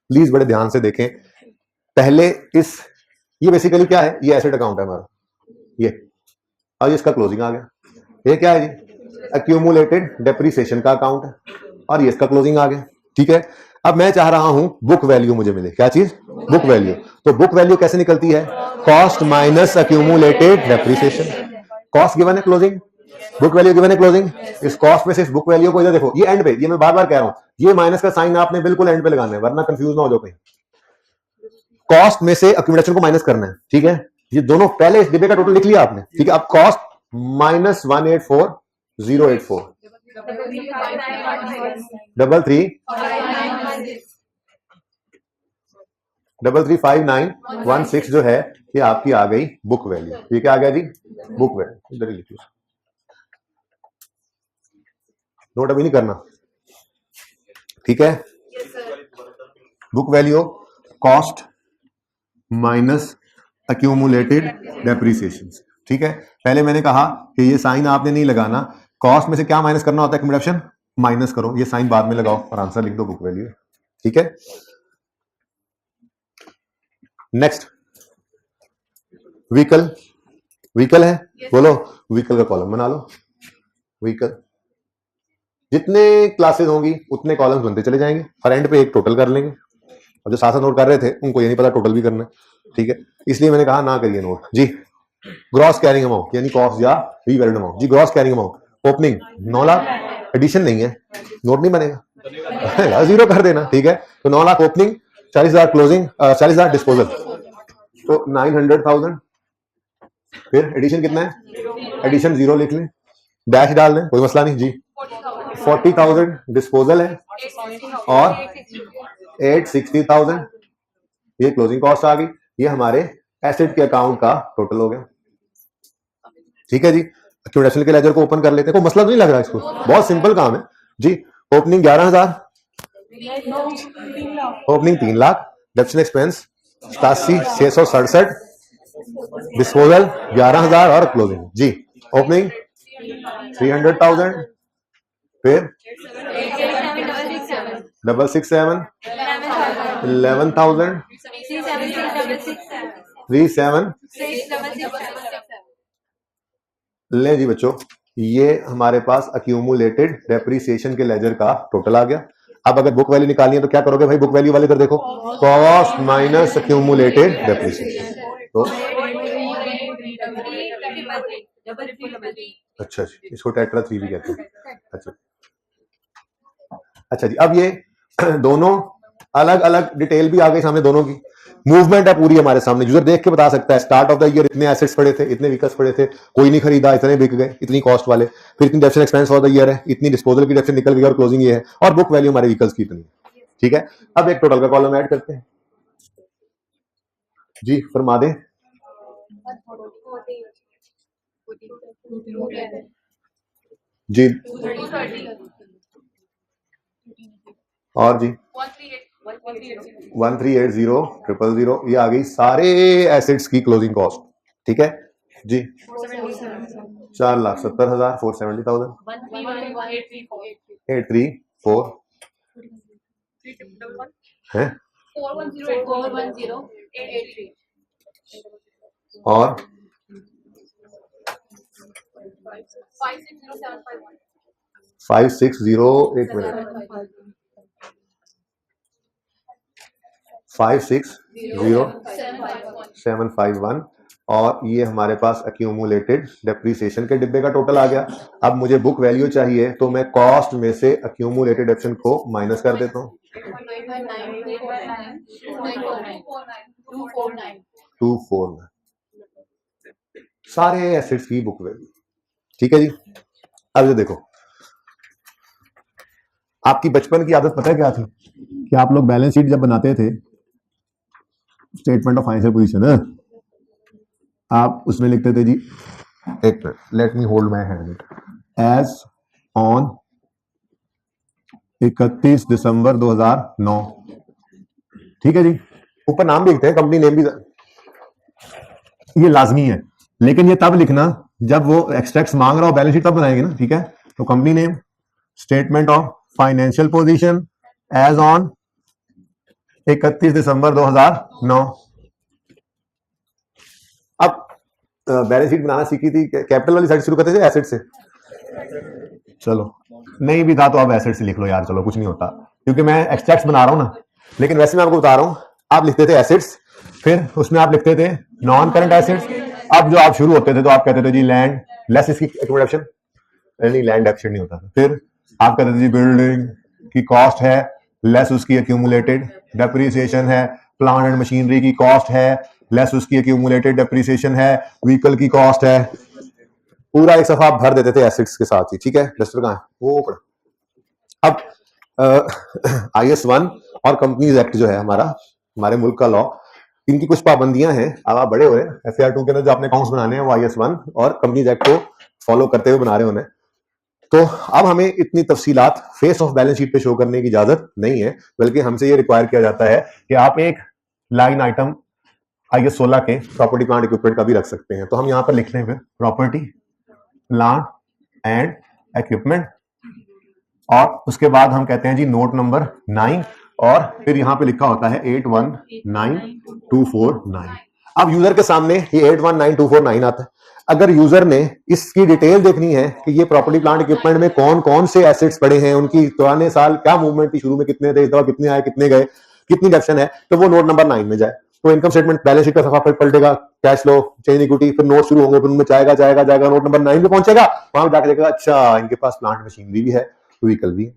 प्लीज बड़े ध्यान से देखें पहले इस, ये बेसिकली क्या है? ये एसेट अकाउंट है हमारा, ये, और इसका क्लोजिंग आ गया। ये क्या है जी? अक्यूमुलेटेड डेप्रिसिएशन का अकाउंट है, और ये इसका क्लोजिंग आ गया, ठीक है? अब मैं चाह रहा हूं बुक वैल्यू मुझे मिले। क्या चीज? Book value. तो बुक वैल्यू कैसे निकलती है? Cost minus accumulated depreciation. Cost given है क्लोजिंग, बुक वैल्यू गिवन है क्लोजिंग। इस कॉस्ट में से इस बुक वैल्यू को इधर देखो, ये एंड पे, ये मैं बार बार कह रहा हूं, ये माइनस का साइन आपने बिल्कुल एंड पे लगाना है, वरना कंफ्यूज ना हो जाओ कहीं। कॉस्ट में से अक्यूमुलेशन को माइनस करना है, ठीक है। ये दोनों पहले इस डिब्बे का टोटल लिख लिया आपने, ठीक है। अब कॉस्ट माइनस 184084 335916 जो है ये आपकी आ गई बुक वैल्यू। ये क्या आ गया जी? Book value. इधर ही लिखिए, नोट अभी नहीं करना, ठीक है। Book value cost minus accumulated depreciation, ठीक है। पहले मैंने कहा कि ये साइन आपने नहीं लगाना, कॉस्ट में से क्या माइनस करना होता है? एक्यूमुलेशन माइनस करो, ये साइन बाद में लगाओ और आंसर लिख दो बुक वैल्यू, ठीक है। Next vehicle. व्हीकल है, बोलो व्हीकल का कॉलम बना लो। व्हीकल जितने क्लासेस होंगी उतने कॉलम्स बनते चले जाएंगे और एंड पे एक टोटल कर लेंगे। और जो साथ नोट कर रहे थे उनको ये नहीं पता टोटल भी करना है, ठीक है। इसलिए मैंने कहा ना करिए नोट जी। ग्रॉस कैरिंग अमाउंट यानी कॉस्ट या रीवैल्यूड अमाउंट जी। Gross carrying amount opening 9 lakh, addition नहीं है, नोट नहीं बनेगा, जीरो कर देना, ठीक है। तो 9 लाख ओपनिंग, 40,000 क्लोजिंग, 40,000 डिस्पोजल, तो 900,000। फिर एडिशन कितना है? एडिशन जीरो लिख लें, डैश डाल लें, कोई मसला नहीं जी। 40,000 डिस्पोजल है और 860,000 ये क्लोजिंग कॉस्ट आ गई। ये हमारे एसेट के अकाउंट का टोटल हो गया, ठीक है जी। एक्यूमुलेशन के लेजर को ओपन कर लेते हैं, कोई मसला तो नहीं लग रहा इसको, बहुत सिंपल काम है जी। Opening 11,000, opening 3 lakh, depreciation expense 87,667, disposal 11,000 और क्लोजिंग जी। ओपनिंग 300,000, फिर 667, 11,000, 37। ले जी बच्चों, ये हमारे पास अक्यूमुलेटेड डेप्रिसिएशन के लेजर का टोटल आ गया। अब अगर बुक वैल्यू निकालनी है तो क्या करोगे भाई? बुक वैल्यू वाले इधर देखो, कॉस्ट माइनस अक्यूमुलेटेड डेप्रिसिएशन। तो अच्छा जी, इसको टेट्रा 3 भी कहते हैं। अच्छा जी, अब ये दोनों अलग अलग डिटेल भी आ गई सामने, दोनों की मूवमेंट है पूरी हमारे सामने। यूजर देख के बता सकता है स्टार्ट ऑफ द ईयर इतने एसेट्स पड़े थे, इतने व्हीकल्स पड़े थे, कोई नहीं खरीदा, इतने बिक गए, इतनी कॉस्ट वाले, फिर इतनी डेप्शन एक्सपेंस फॉर द ईयर है, इतनी डिस्पोजल की डेप्शन निकल गई और क्लोजिंग ये है, और बुक वैल्यू हमारे व्हीकल्स की इतनी, ठीक है। अब एक टोटल का कॉलम ऐड करते हैं जी, फरमा दें जी। और जी 1380,000 ये आ गई सारे एसेट्स की क्लोजिंग कॉस्ट, ठीक है जी। 4,70,000, 470,000, 834 है, और 560, एक मिनट, 560,751, और ये हमारे पास अक्यूमुलेटेड डेप्रिसिएशन के डिब्बे का टोटल आ गया। अब मुझे बुक वैल्यू चाहिए तो मैं कॉस्ट में से अक्यूमुलेटेड डेप्शन को माइनस कर देता हूँ, 249 सारे एसेट्स की बुक वैल्यू, ठीक है जी। अब ये देखो, आपकी बचपन की आदत पता है क्या थी कि आप लोग बैलेंस शीट जब बनाते थे, स्टेटमेंट ऑफ फाइनेंशियल पोजीशन है, आप उसमें लिखते थे जी, एक minute, let me hold my hand, as on 31 दिसंबर 2009, ठीक है जी। ऊपर नाम भी लिखते हैं, कंपनी नेम भी, ये लाजमी है, लेकिन ये तब लिखना जब वो एक्सट्रैक्ट्स मांग रहा हो, बैलेंस शीट तब बनाएंगे ना, ठीक है। तो company name, statement of financial position as on 31 दिसंबर 2009। अब बैलेंस शीट बनाना सीखी थी, कैपिटल वाली साइड शुरू करते थे एसेट से, चलो नहीं भी था तो अब एसेट से लिख लो यार, चलो कुछ नहीं होता, क्योंकि मैं एक्सट्रैक्ट्स बना रहा हूं ना, लेकिन वैसे मैं आपको बता रहा हूं, आप लिखते थे एसिड्स, फिर उसमें आप लिखते थे नॉन करंट एसिड्स। अब जो आप शुरू होते थे तो आप कहते थे जी लैंड लेस इसकी एक्यूमुलेशन, नहीं लैंड डेफिशिएंट नहीं होता था। फिर आप कहते थे जी बिल्डिंग की कॉस्ट है लेस उसकी एक्यूमुलेटेड डेप्रिसिएशन है, प्लांट एंड मशीनरी की कॉस्ट है लेस उसकी एक्यूमुलेटेड डेप्रिसिएशन है, व्हीकल की कॉस्ट है। पूरा एक सफा आप भर देते थे एसिड्स के साथ ही, ठीक है। डस्टर कहाँ है वो पड़ा। अब IS-1 और कंपनीज एक्ट जो है हमारा, हमारे मुल्क का लॉ, इनकी कुछ पाबंदियां हैं। अब आप बड़े हो रहे हैं, FAR 2 के अंदर जो आपने अकाउंट्स बनाने हैं वो IS-1 और कंपनीज एक्ट को फॉलो करते हुए बना रहे होने। तो अब हमें इतनी तफसीलात फेस ऑफ बैलेंस शीट पे शो करने की इजाजत नहीं है, बल्कि हमसे ये रिक्वायर किया जाता है कि आप एक लाइन आइटम IS-16 के प्रॉपर्टी प्लांट इक्विपमेंट का भी रख सकते हैं। तो हम यहां पर लिख लें फिर प्रॉपर्टी प्लांट एंड इक्विपमेंट, और उसके बाद हम कहते हैं जी नोट नंबर 9, और फिर यहां पे लिखा होता है 819249। अब यूजर के सामने ये 819249 आता है। अगर यूजर ने इसकी डिटेल देखनी है कि ये प्रॉपर्टी प्लांट इक्विपमेंट में कौन कौन से एसेट्स पड़े हैं, उनकी पुराने साल क्या मूवमेंट थी, शुरू में कितने थे, इस दफा कितने आए, कितने गए, कितनी डेप्शन है, तो वो नोट नंबर 9 में जाए। तो इनकम स्टेटमेंट बैलेंस शीट का सफा पलटेगा, कैश फ्लो, चेंज इक्विटी, फिर नोट शुरू होंगे, फिर उनमें जाएगा जाएगा जाएगा, नोट नंबर 9 पे पहुंचेगा। वहां जाकर देखेगा अच्छा इनके पास प्लांट मशीनरी भी है, व्हीकल भी है।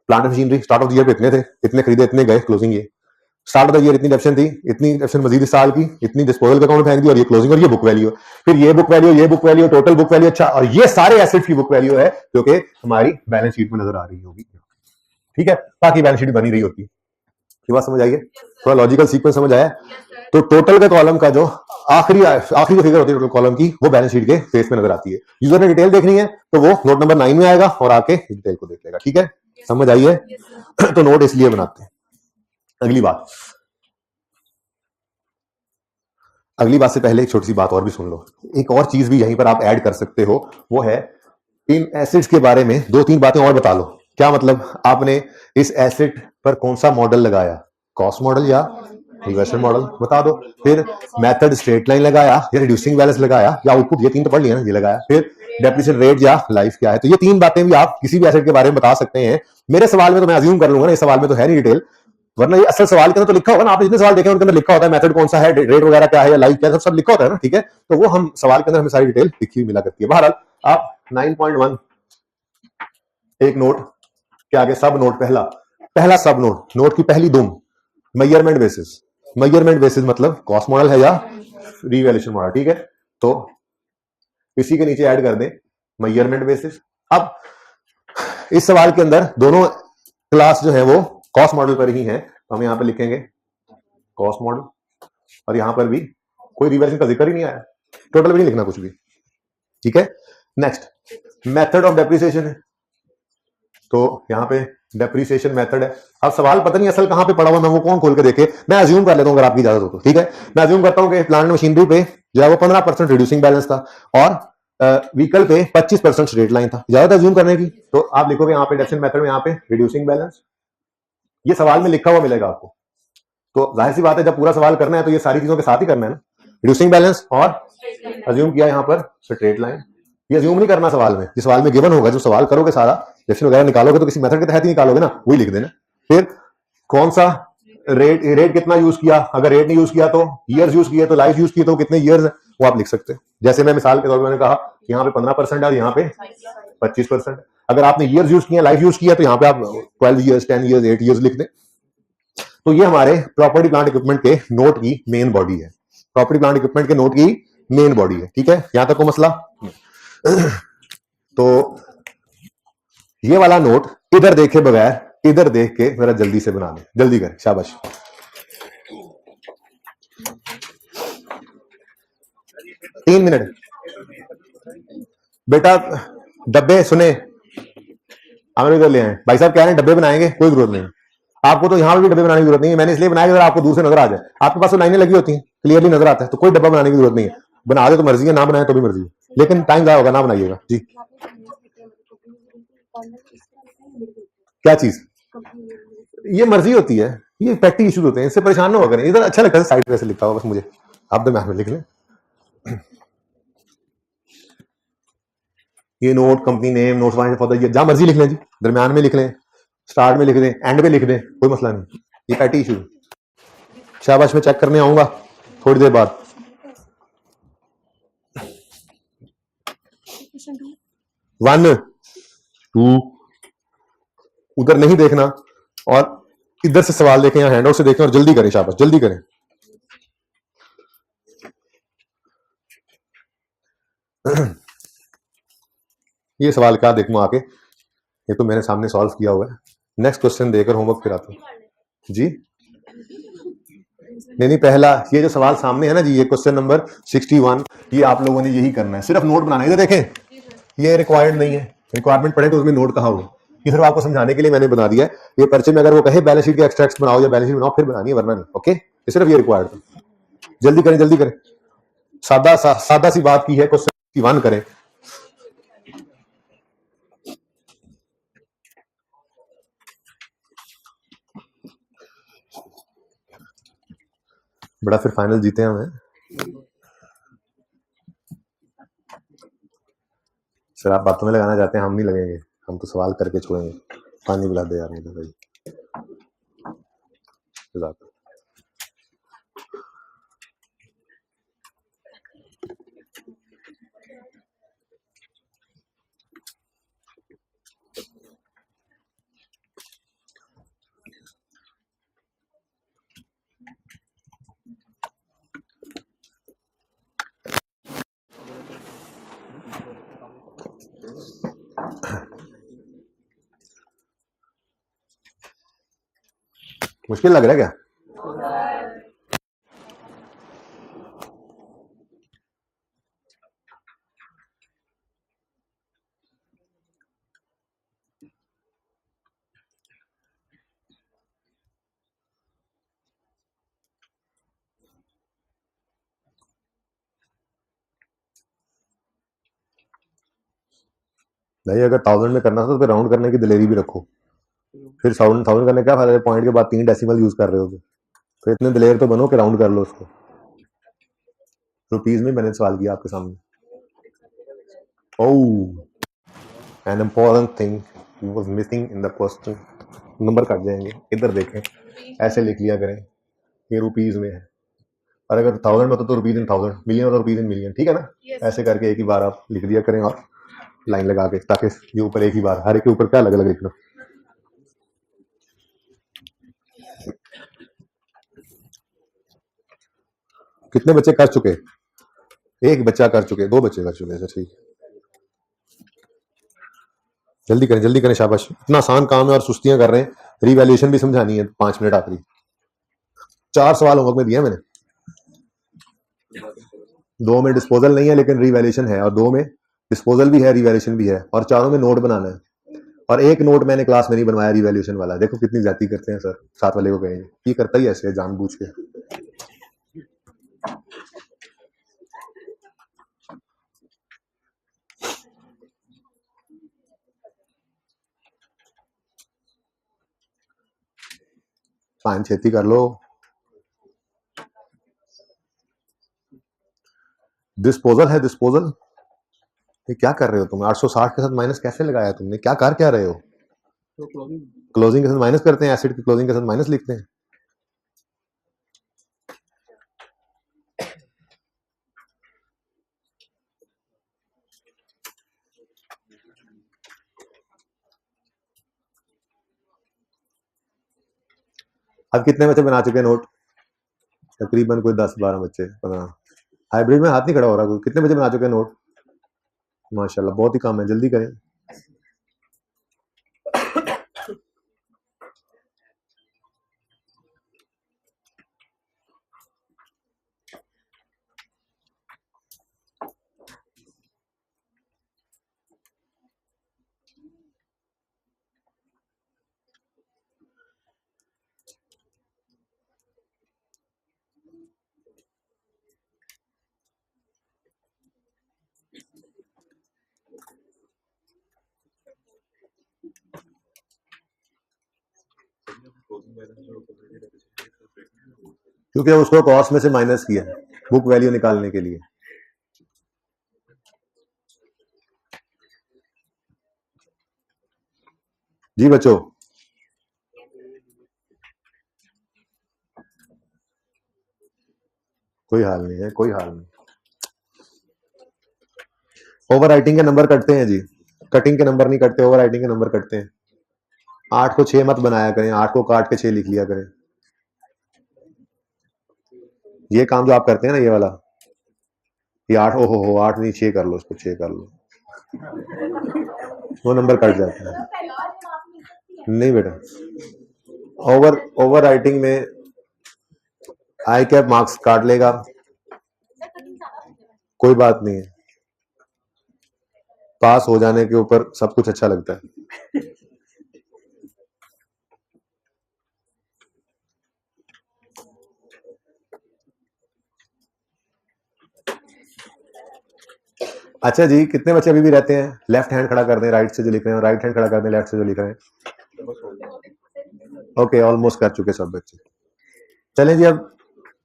Plant machinery start of the year पे इतने थे, इतने खरीदे, इतने गए, क्लोजिंग ये। स्टार्ट ऑफ द ईयर इतनी डेप्शन थी, इतनी डेप्शन मजीद इस साल की, इतनी डिस्पोजल अकाउंट में फेंक दी, और ये क्लोजिंग, और ये बुक वैल्यू है, फिर ये बुक वैल्यू, ये book value, total book value. अच्छा, और ये सारे एसेट्स की बुक वैल्यू है जो कि हमारी बैलेंस शीट में नजर आ रही होगी, ठीक है, ताकि बैलेंस शीट बनी रही होती है। ये बात समझ आई है? थोड़ा लॉजिकल सीक्वेंस समझ आया? तो टोटल के कॉलम का जो आखिरी जो फिगर होती है टोटल कॉलम की, वो बैलेंस शीट के फेस में नजर आती है। यूजर ने डिटेल देखनी है तो वो नोट नंबर 9 में आएगा और आके डिटेल को देख लेगा, ठीक है, समझ आई है? तो नोट इसलिए बनाते हैं। अगली बात से पहले एक छोटी सी बात और भी सुन लो। एक और चीज भी यहीं पर आप ऐड कर सकते हो, वो है इन एसिड्स के बारे में 2-3 बातें और बता लो। क्या मतलब, आपने इस एसिड पर कौन सा मॉडल लगाया, कॉस्ट मॉडल या रिवर्सल मॉडल, बता दो। फिर मेथड स्ट्रेट लाइन लगाया या रिड्यूसिंग बैलेंस लगाया या आउटपुट, ये 3 तो पढ़ लिया ना, ये लगाया। फिर डेप्रिसिएशन रेट या लाइफ क्या है। तो ये 3 बातें भी आप किसी भी एसेट के बारे में बता सकते हैं। मेरे सवाल में तो मैं अज्यूम कर लूंगा ना, इस सवाल में तो है नहीं डिटेल, वरना ये असल सवाल के अंदर तो लिखा होगा ना, आप जितने सवाल देखे उनके अंदर लिखा होता है मेथड कौन सा है, रेट वगैरह क्या है या लाइफ क्या है, सब लिखा होता है ना, ठीक है। तो वो हम सवाल के अंदर हमें सारी डिटेल लिखी हुई मिला करती है। बहरहाल आप 9.1 एक नोट के आगे सब नोट, पहला सब नोट, नोट की पहली दुम, मेजरमेंट बेसिस। मेजरमेंट बेसिस मतलब कॉस्ट मॉडल है या रिवैल्यूएशन मॉडल, ठीक है। तो इसी के नीचे ऐड कर दें मेजरमेंट बेसिस। अब इस सवाल के अंदर दोनों क्लास जो है वो कॉस्ट मॉडल पर ही है, तो हम यहां पर लिखेंगे कॉस्ट मॉडल, और यहां पर भी कोई रिवैल्यूएशन का जिक्र ही नहीं आया, टोटल भी नहीं लिखना कुछ भी, ठीक है। नेक्स्ट मेथड ऑफ डेप्रिसिएशन है, तो यहां पे डेप्रिसिएशन मेथड है। अब सवाल पता नहीं असल कहां पे पड़ा हुआ, मैं वो कौन खोल के देखे, मैं अज्यूम कर लेता हूं अगर आपकी इजाजत हो तो, ठीक है। मैं अज्यूम करता हूं कि प्लांट मशीनरी पे जो है वो 15% रिड्यूसिंग बैलेंस था और व्हीकल पे 25% स्ट्रेट लाइन था, इजाजत अज्यूम करने की। तो आप लिखोगे यहाँ पे डेप्रिसिएशन मेथड में यहाँ पे रिड्यूसिंग बैलेंस, ये सवाल में लिखा हुआ मिलेगा आपको। तो जाहिर सी बात है जब पूरा सवाल करना है तो ये सारी चीजों के साथ ही करना है ना, रिड्यूसिंग बैलेंस और अज्यूम किया यहाँ पर स्ट्रेट लाइन। ये अज्यूम नहीं करना सवाल में, ये सवाल में गिवन होगा, जो सवाल करोगे सारा डेफिनेशन वगैरह निकालोगे तो किसी मेथड के तहत ही निकालोगे ना, वही लिख देना। फिर कौन सा रेट कितना यूज किया, अगर रेट नहीं यूज किया तो ईयर्स यूज किया, तो लाइफ यूज किए तो कितने ईयर्स है वो आप लिख सकते हैं। जैसे मैं मिसाल के तौर पर मैंने कहा यहाँ पे 15% है, यहाँ पे 25%। अगर आपने ईयर्स यूज किया, लाइफ यूज किया, तो यहाँ पे आप 12 ईयर्स, 10 ईयर्स, 8 ईयर्स लिख दें। तो ये हमारे प्रॉपर्टी प्लांट इक्विपमेंट के नोट की मेन बॉडी है, प्रॉपर्टी प्लांट इक्विपमेंट के नोट की मेन बॉडी है, ठीक है। यहां तक को मसला। तो ये वाला नोट इधर देखे बगैर, इधर देख के जरा जल्दी से बना ले, जल्दी कर, शाबाश। तीन मिनट बेटा, डब्बे सुने, हमें इधर ले आए भाई साहब, कह रहे हैं डब्बे बनाएंगे, कोई जरूरत नहीं आपको, तो यहां पर भी डब्बे बनाने की जरूरत नहीं है। मैंने इसलिए बनाया अगर आपको दूर से नजर आ जाए, आपके पास तो लाइनें लगी होती हैं, क्लियरली नजर आता है, तो कोई डब्बा बनाने की जरूरत नहीं है। बना दे तो मर्जी है, ना बनाए तो भी मर्जी है, लेकिन टाइम ज्यादा होगा, ना बनाइएगा जी। क्या चीज, ये मर्जी होती है, ये फैक्टी इश्यूज होते हैं, इससे परेशान ना हो करें। इधर अच्छा लगता है साइड वैसे लिखा हुआ, बस मुझे आप दरम्यान में लिख लें। ये note company name, note for the, जहां मर्जी लिख लें जी, दरम्यान में लिख लें, स्टार्ट में लिख दें, एंड में लिख दें, कोई मसला नहीं, ये पैटी इशू। शाबाश, मैं चेक करने आऊंगा थोड़ी देर बाद। 1 2, उधर नहीं देखना और इधर से सवाल देखें या हैंडआउट से देखें और जल्दी करें, शाबाश जल्दी करें। ये सवाल क्या देखूं आके, ये तो मैंने सामने सॉल्व किया हुआ है। नेक्स्ट क्वेश्चन देकर होमवर्क फिर आता हूं जी। नहीं, पहला ये जो सवाल सामने है ना जी, ये क्वेश्चन नंबर 61, ये आप लोगों ने यही करना है, सिर्फ नोट बनाना है। इधर देखें, ये रिक्वायर्ड नहीं है, रिक्वायरमेंट पढ़े तो उसमें नोट कहा होगा, ये सिर्फ आपको समझाने के लिए मैंने बना दिया है। ये पर्चे में अगर वो कहे बैलेंस शीट के एक्सट्रैक्ट्स बनाओ या बैलेंस शीट बनाओ फिर बनानी है, वरना नहीं। ओके, ये सिर्फ ये रिक्वायर्ड था। जल्दी करें जल्दी करें, सादा सी बात की है, क्वेश्चन 61 करें। बड़ा फिर फाइनल जीते हैं हमें। सर आप बातों में लगाना चाहते हैं, हम नहीं लगेंगे, हम तो सवाल करके छोड़ेंगे। पानी पिला दे यार मुझे भाई। मुश्किल लग रहा है क्या? नहीं, अगर 1000 में करना था तो फिर राउंड करने की दिलेरी भी रखो। फिर 1000 करने का फायदा, पॉइंट के बाद 3 डेसिमल यूज कर रहे हो तो इतने दिलेर तो बनो कि राउंड कर लो उसको। रुपीज में मैंने सवाल किया आपके सामने। Oh, an important thing was missing in the question. Number कट जाएंगे, इधर देखें, ऐसे लिख लिया करें, ये रुपीज में है, और अगर 1000 में तो रुपीज इन 1000, मिलियन हो तो रुपीज इन मिलियन, ठीक है ना? ऐसे करके एक ही बार आप लिख दिया करें और लाइन लगा के, ताकि ये ऊपर एक ही बार, हर एक के ऊपर क्या अलग अलग लिखना। कितने बच्चे कर चुके? एक बच्चा कर चुके, 2 बच्चे कर चुके, सर ठीक। जल्दी करें शाबाश, इतना आसान काम है और सुस्तियां कर रहे हैं। रिवैल्यूएशन भी समझानी है, 5 मिनट आखिरी। 4 सवाल होमवर्क में दिया मैंने, 2 में डिस्पोजल नहीं है लेकिन रिवैल्यूएशन है, और 2 में डिस्पोजल भी है, रिवैल्यूएशन भी है, और 4 में नोट बनाना है। और एक नोट मैंने क्लास में नहीं बनवाया रिवैल्यूएशन वाला। देखो कितनी ज्यादती करते हैं सर, साथ वाले को कहेंगे, ये करता ही ऐसे जानबूझ के। पान छेती कर लो। डिस्पोजल है, डिस्पोजल। ये क्या कर रहे हो तुम? 860 के साथ माइनस कैसे लगाया तुमने? क्या कर क्या रहे हो? क्लोजिंग के साथ माइनस करते हैं, एसिड की क्लोजिंग के साथ माइनस लिखते हैं। अब कितने बच्चे बना चुके हैं नोट? तकरीबन कोई 10-12 बच्चे, 15। हाइब्रिड में हाथ नहीं खड़ा हो रहा कोई। कितने बच्चे बना चुके हैं नोट? माशाल्लाह, बहुत ही कम है, जल्दी करें। क्योंकि उसको कॉस्ट में से माइनस किया है बुक वैल्यू निकालने के लिए। जी बच्चों, कोई हाल नहीं है, कोई हाल नहीं। ओवर राइटिंग के नंबर कटते हैं जी, कटिंग के नंबर नहीं कटते, ओवर राइटिंग के नंबर कटते हैं। 8 को 6 मत बनाया करें, 8 को काट के 6 लिख लिया करें। ये काम जो आप करते हैं ना, ये वाला, ये 8 ओहो हो 8 नहीं 6 कर लो, उसको 6 कर लो, वो नंबर कट जाता है। नहीं बेटा, ओवर राइटिंग में आई कैप मार्क्स काट लेगा, कोई बात नहीं है, पास हो जाने के ऊपर सब कुछ अच्छा लगता है। अच्छा जी, कितने बच्चे अभी भी रहते हैं? लेफ्ट हैंड खड़ा कर दें राइट से जो लिख रहे हैं, राइट हैंड खड़ा कर दें लेफ्ट से जो लिख रहे हैं। ओके, ऑलमोस्ट कर चुके सब बच्चे। चलें जी, अब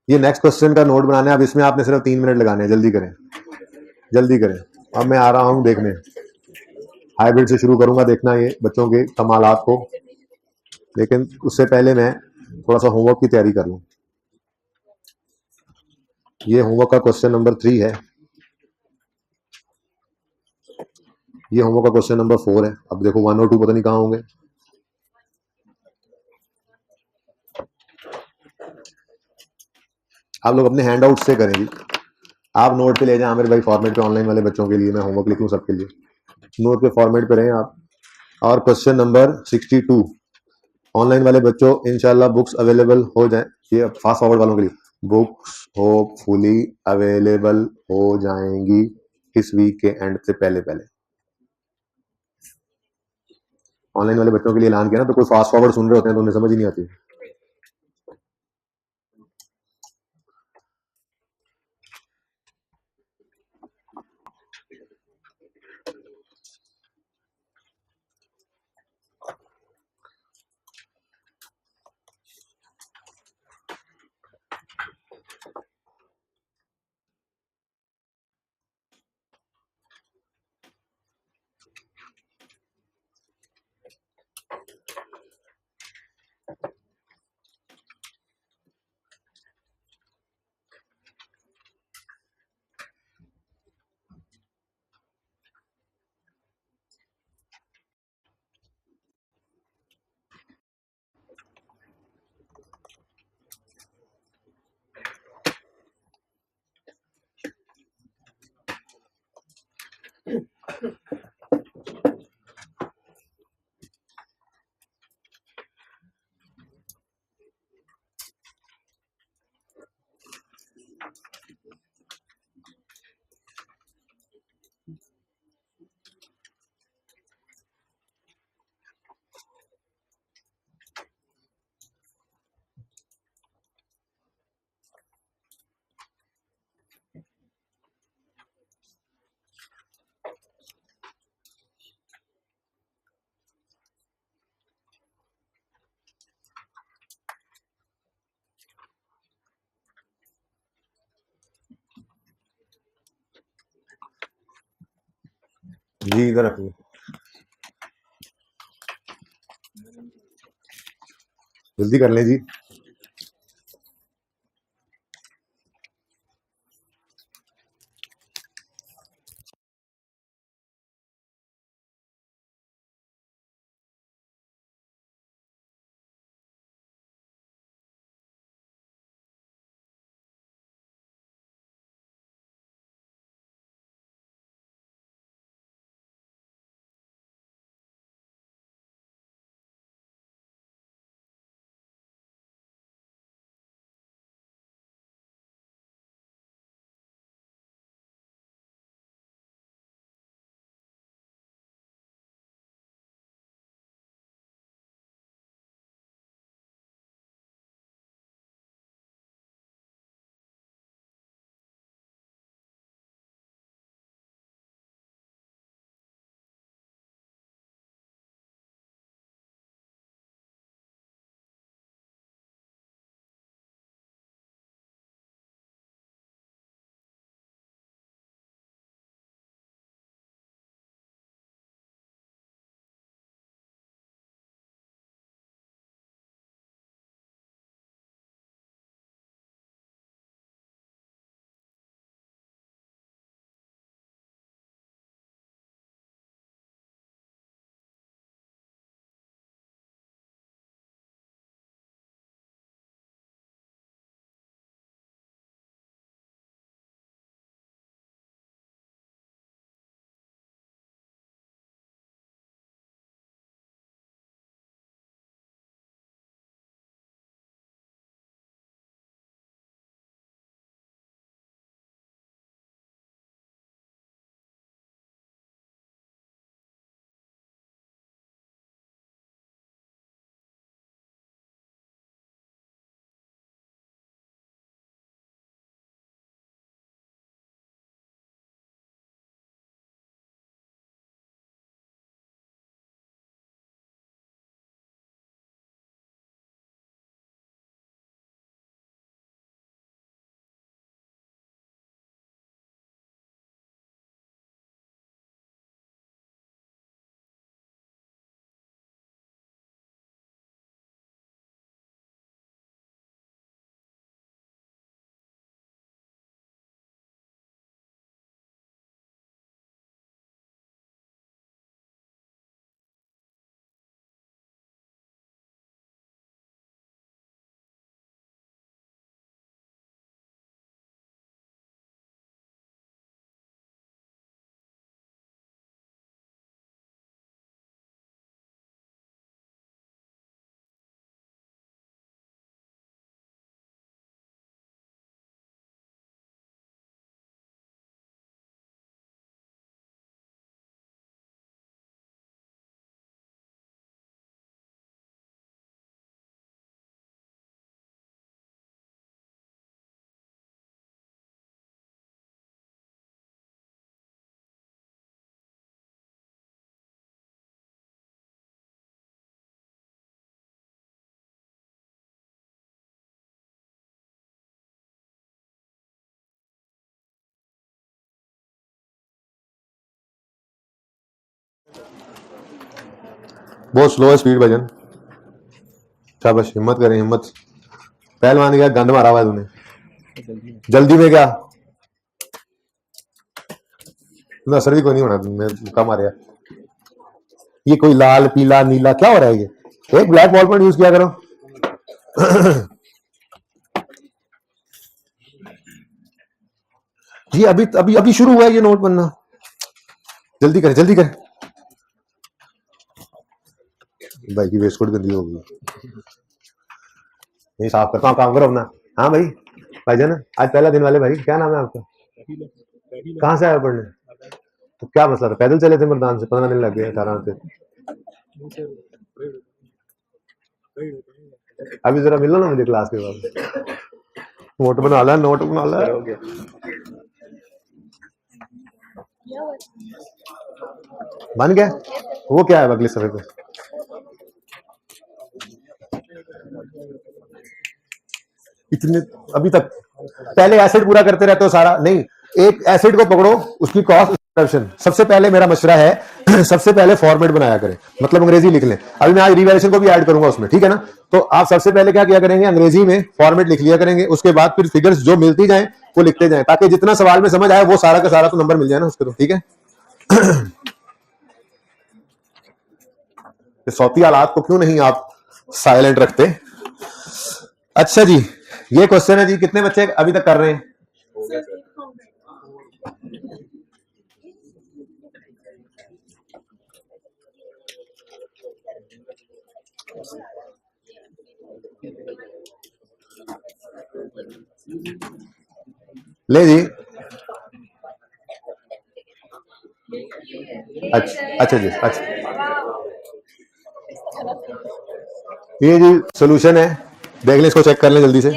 ये नेक्स्ट क्वेश्चन का नोट बनाना है। अब इसमें आपने सिर्फ 3 मिनट लगाने हैं, जल्दी करें, जल्दी करें। अब मैं आ रहा हूं देखने, हाइब्रिड से शुरू करूंगा देखना ये बच्चों के कमालात को, लेकिन उससे पहले मैं थोड़ा सा होमवर्क की तैयारी कर लूं। ये होमवर्क का क्वेश्चन नंबर 3 है, ये होमवर्क का क्वेश्चन नंबर 4 है। अब देखो 1 और 2 पता नहीं कहाँ होंगे। आप लोग अपने हैंड आउट से करें जी, आप नोट पे ले जाएं आमिर भाई, फॉर्मेट पे ऑनलाइन वाले बच्चों के लिए मैं होमवर्क लिखूं सबके लिए, नोट पे फॉर्मेट पे रहें आप। और क्वेश्चन नंबर 62 ऑनलाइन वाले बच्चों, इंशाल्लाह बुक्स अवेलेबल हो जाए, ये फास्ट फॉरवर्ड वालों के लिए बुक्स होपफुली अवेलेबल हो जाएंगी इस वीक के एंड से पहले पहले। ऑनलाइन वाले बच्चों के लिए ऐलान किया ना, तो कोई फास्ट फॉरवर्ड सुन रहे होते हैं तो उन्हें समझ ही नहीं आती। जी इधर रखिए, जल्दी कर लें जी। बहुत स्लो है स्पीड भजन। शाबाश, हिम्मत करें, हिम्मत। पहलवान क्या गंद मारा हुआ है तूने, जल्दी में क्या ना, असर भी कोई नहीं होना, मैं मुक्का मारे। ये कोई लाल पीला नीला क्या हो रहा है? ये एक ब्लैक बॉल पॉइंट यूज किया करो। ये अभी अभी अभी शुरू हुआ है ये नोट बनना। जल्दी करें, जल्दी करें। भाई की वेस्ट कोट गंदी होगी, नहीं साफ करता हूँ, काम करो अपना। हाँ भाई, भाईजान आज पहला दिन वाले भाई, क्या नाम है आपका? कहाँ से आए पढ़ने? तो क्या मसला था? पैदल चले थे मर्दान से, 15 दिन लग गए 18 से। अभी जरा मिलो ना मुझे क्लास के बाद। नोट बना ला, नोट बना ला। बन गया? वो क्या है अगले सफे पे? इतने अभी तक पहले एसिड पूरा करते रहते हो सारा नहीं। एक एसिड को पकड़ो, उसकी कॉस्ट इंट्रोडक्शन। सबसे पहले मेरा मशवरा है सबसे पहले फॉर्मेट बनाया करें, मतलब अंग्रेजी लिख लें। अभी मैं आज रिवैल्यूएशन को भी ऐड करूंगा उसमें, ठीक है ना? तो आप सबसे पहले क्या किया करेंगे, अंग्रेजी में फॉर्मेट लिख लिया करेंगे। उसके बाद फिर फिगर्स जो मिलती जाए वो लिखते जाए, ताकि जितना सवाल में समझ आए वो सारा का सारा तो नंबर मिल जाए ना उसके, तो ठीक है। सौती हालात को क्यों नहीं आप साइलेंट रखते? अच्छा जी, ये क्वेश्चन है जी, कितने बच्चे अभी तक कर रहे हैं? ले जी, अच्छा जी, अच्छा। ये जी सोल्यूशन है, देख लें, इसको चेक कर लें जल्दी से।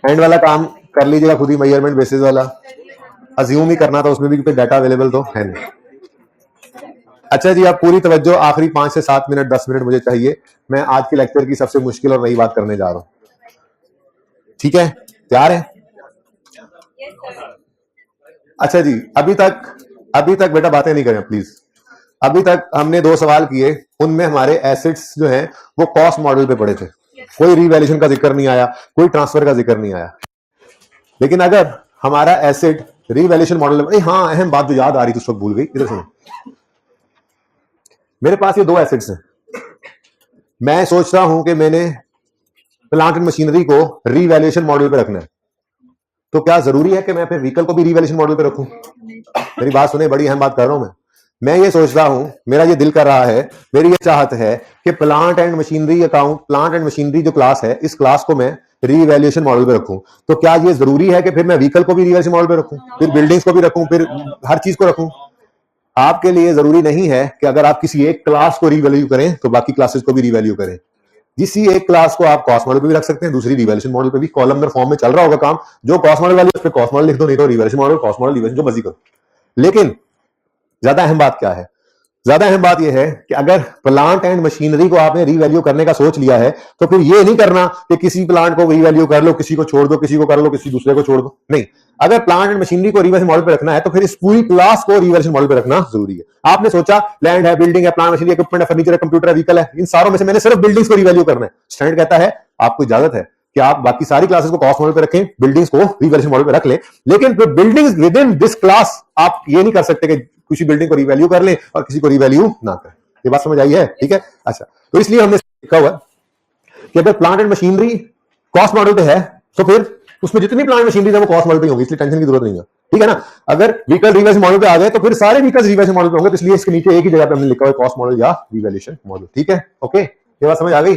एंड वाला काम कर लीजिएगा खुद ही, मेजरमेंट बेसिस वाला। अज्यूम ही करना था, उसमें भी कोई डाटा अवेलेबल तो है नहीं। अच्छा जी, आप पूरी तवज्जो, आखिरी 5 से 7 मिनट 10 मिनट मुझे चाहिए। मैं आज के लेक्चर की सबसे मुश्किल और नई बात करने जा रहा हूं, ठीक है? तैयार है? अच्छा जी, अभी तक बेटा बातें नहीं करें प्लीज। अभी तक हमने 2 सवाल किए, उनमें हमारे एसेट्स जो हैं वो कॉस्ट मॉडल पे पड़े थे। कोई रिवैल्यूएशन का जिक्र नहीं आया, कोई ट्रांसफर का जिक्र नहीं आया। लेकिन अगर हमारा एसेट रिवैल्यूएशन मॉडल, हाँ अहम बात जो याद आ रही थी उस वक्त भूल गई, इधर सुनो। मेरे पास ये 2 एसेट्स हैं। मैं सोच रहा हूं कि मैंने प्लांट एंड मशीनरी को रिवैल्यूएशन मॉडल पे रखना है, तो क्या जरूरी है कि मैं फिर व्हीकल को भी रिवैल्यूएशन मॉडल पे रखूं? मेरी बात सुने, बड़ी अहम बात कर रहा हूं मैं ये सोच रहा हूं, मेरा ये दिल कर रहा है, मेरी ये चाहत है कि plant and machinery account, plant and machinery जो क्लास है, इस क्लास को मैं रिवैल्यूएशन मॉडल पे रखूं। तो क्या ये जरूरी है कि फिर मैं व्हीकल को भी रिवैल्यूएशन मॉडल पे रखूं, फिर बिल्डिंग्स को भी रखूं, फिर हर चीज को रखूं? आपके लिए जरूरी नहीं है कि अगर आप किसी एक क्लास को रिवैल्यू करें तो बाकी क्लासेस को भी रिवैल्यू करें। किसी एक क्लास को आप कॉस्ट मॉडल पे भी रख सकते हैं, दूसरी रिवैल्यूएशन मॉडल पे भी। कॉलमनर फॉर्म में चल रहा होगा काम, जो कॉस्ट मॉडल वाली उस पे कॉस्ट मॉडल लिख दो, नहीं तो revaluation model, cost model, revaluation, जो मर्जी करो। लेकिन ज्यादा अहम बात क्या है? ज्यादा अहम बात यह है कि अगर प्लांट एंड मशीनरी को आपने रिवैल्यू करने का सोच लिया है, तो फिर ये नहीं करना कि किसी प्लांट को रिवैल्यू कर लो, किसी को छोड़ दो, किसी को कर लो, किसी दूसरे को छोड़ दो। नहीं, अगर प्लांट एंड मशीनरी को रिवैल्यूएशन मॉडल पे रखना है तो फिर इस पूरी क्लास को रिवैल्यूएशन मॉडल पे रखना जरूरी है। आपने सोचा लैंड है, बिल्डिंग है, प्लांट मशीनरी, इक्विपमेंट है, फर्नीचर है, कंप्यूटर है, व्हीकल है, इन सारों में से मैंने सिर्फ बिल्डिंग्स को रिवैल्यू करना है। स्टैंडर्ड कहता है आपको इजाजत है कि आप बाकी सारी क्लासेस को कॉस्ट मॉडल पे रखें, बिल्डिंग्स को रिवैल्यूएशन मॉडल पे रख लें, लेकिन फिर buildings with in this class आप ये नहीं कर सकते कि किसी बिल्डिंग को रिवैल्यू कर लें और किसी को रिवैल्यू ना करें। ये बात समझ आई है? ठीक है। अच्छा, तो इसलिए हमने लिखा हुआ कि अगर plant and machinery cost model पे है तो फिर उसमें जितनी प्लांट मशीनरी है वो कॉस्ट मॉडल पे होंगी, इसलिए टेंशन की जरूरत नहीं है, ठीक है ना? अगर व्हीकल रिवैल्यूएशन मॉडल पे आ गए तो फिर सारे व्हीकल रिवैल्यूएशन मॉडल पे होंगे, तो इसलिए इसके नीचे एक ही जगह पे हमने लिखा हुआ है कॉस्ट मॉडल या रिवैल्यूएशन मॉडल, ठीक है? ओके, ये बात समझ आ गई?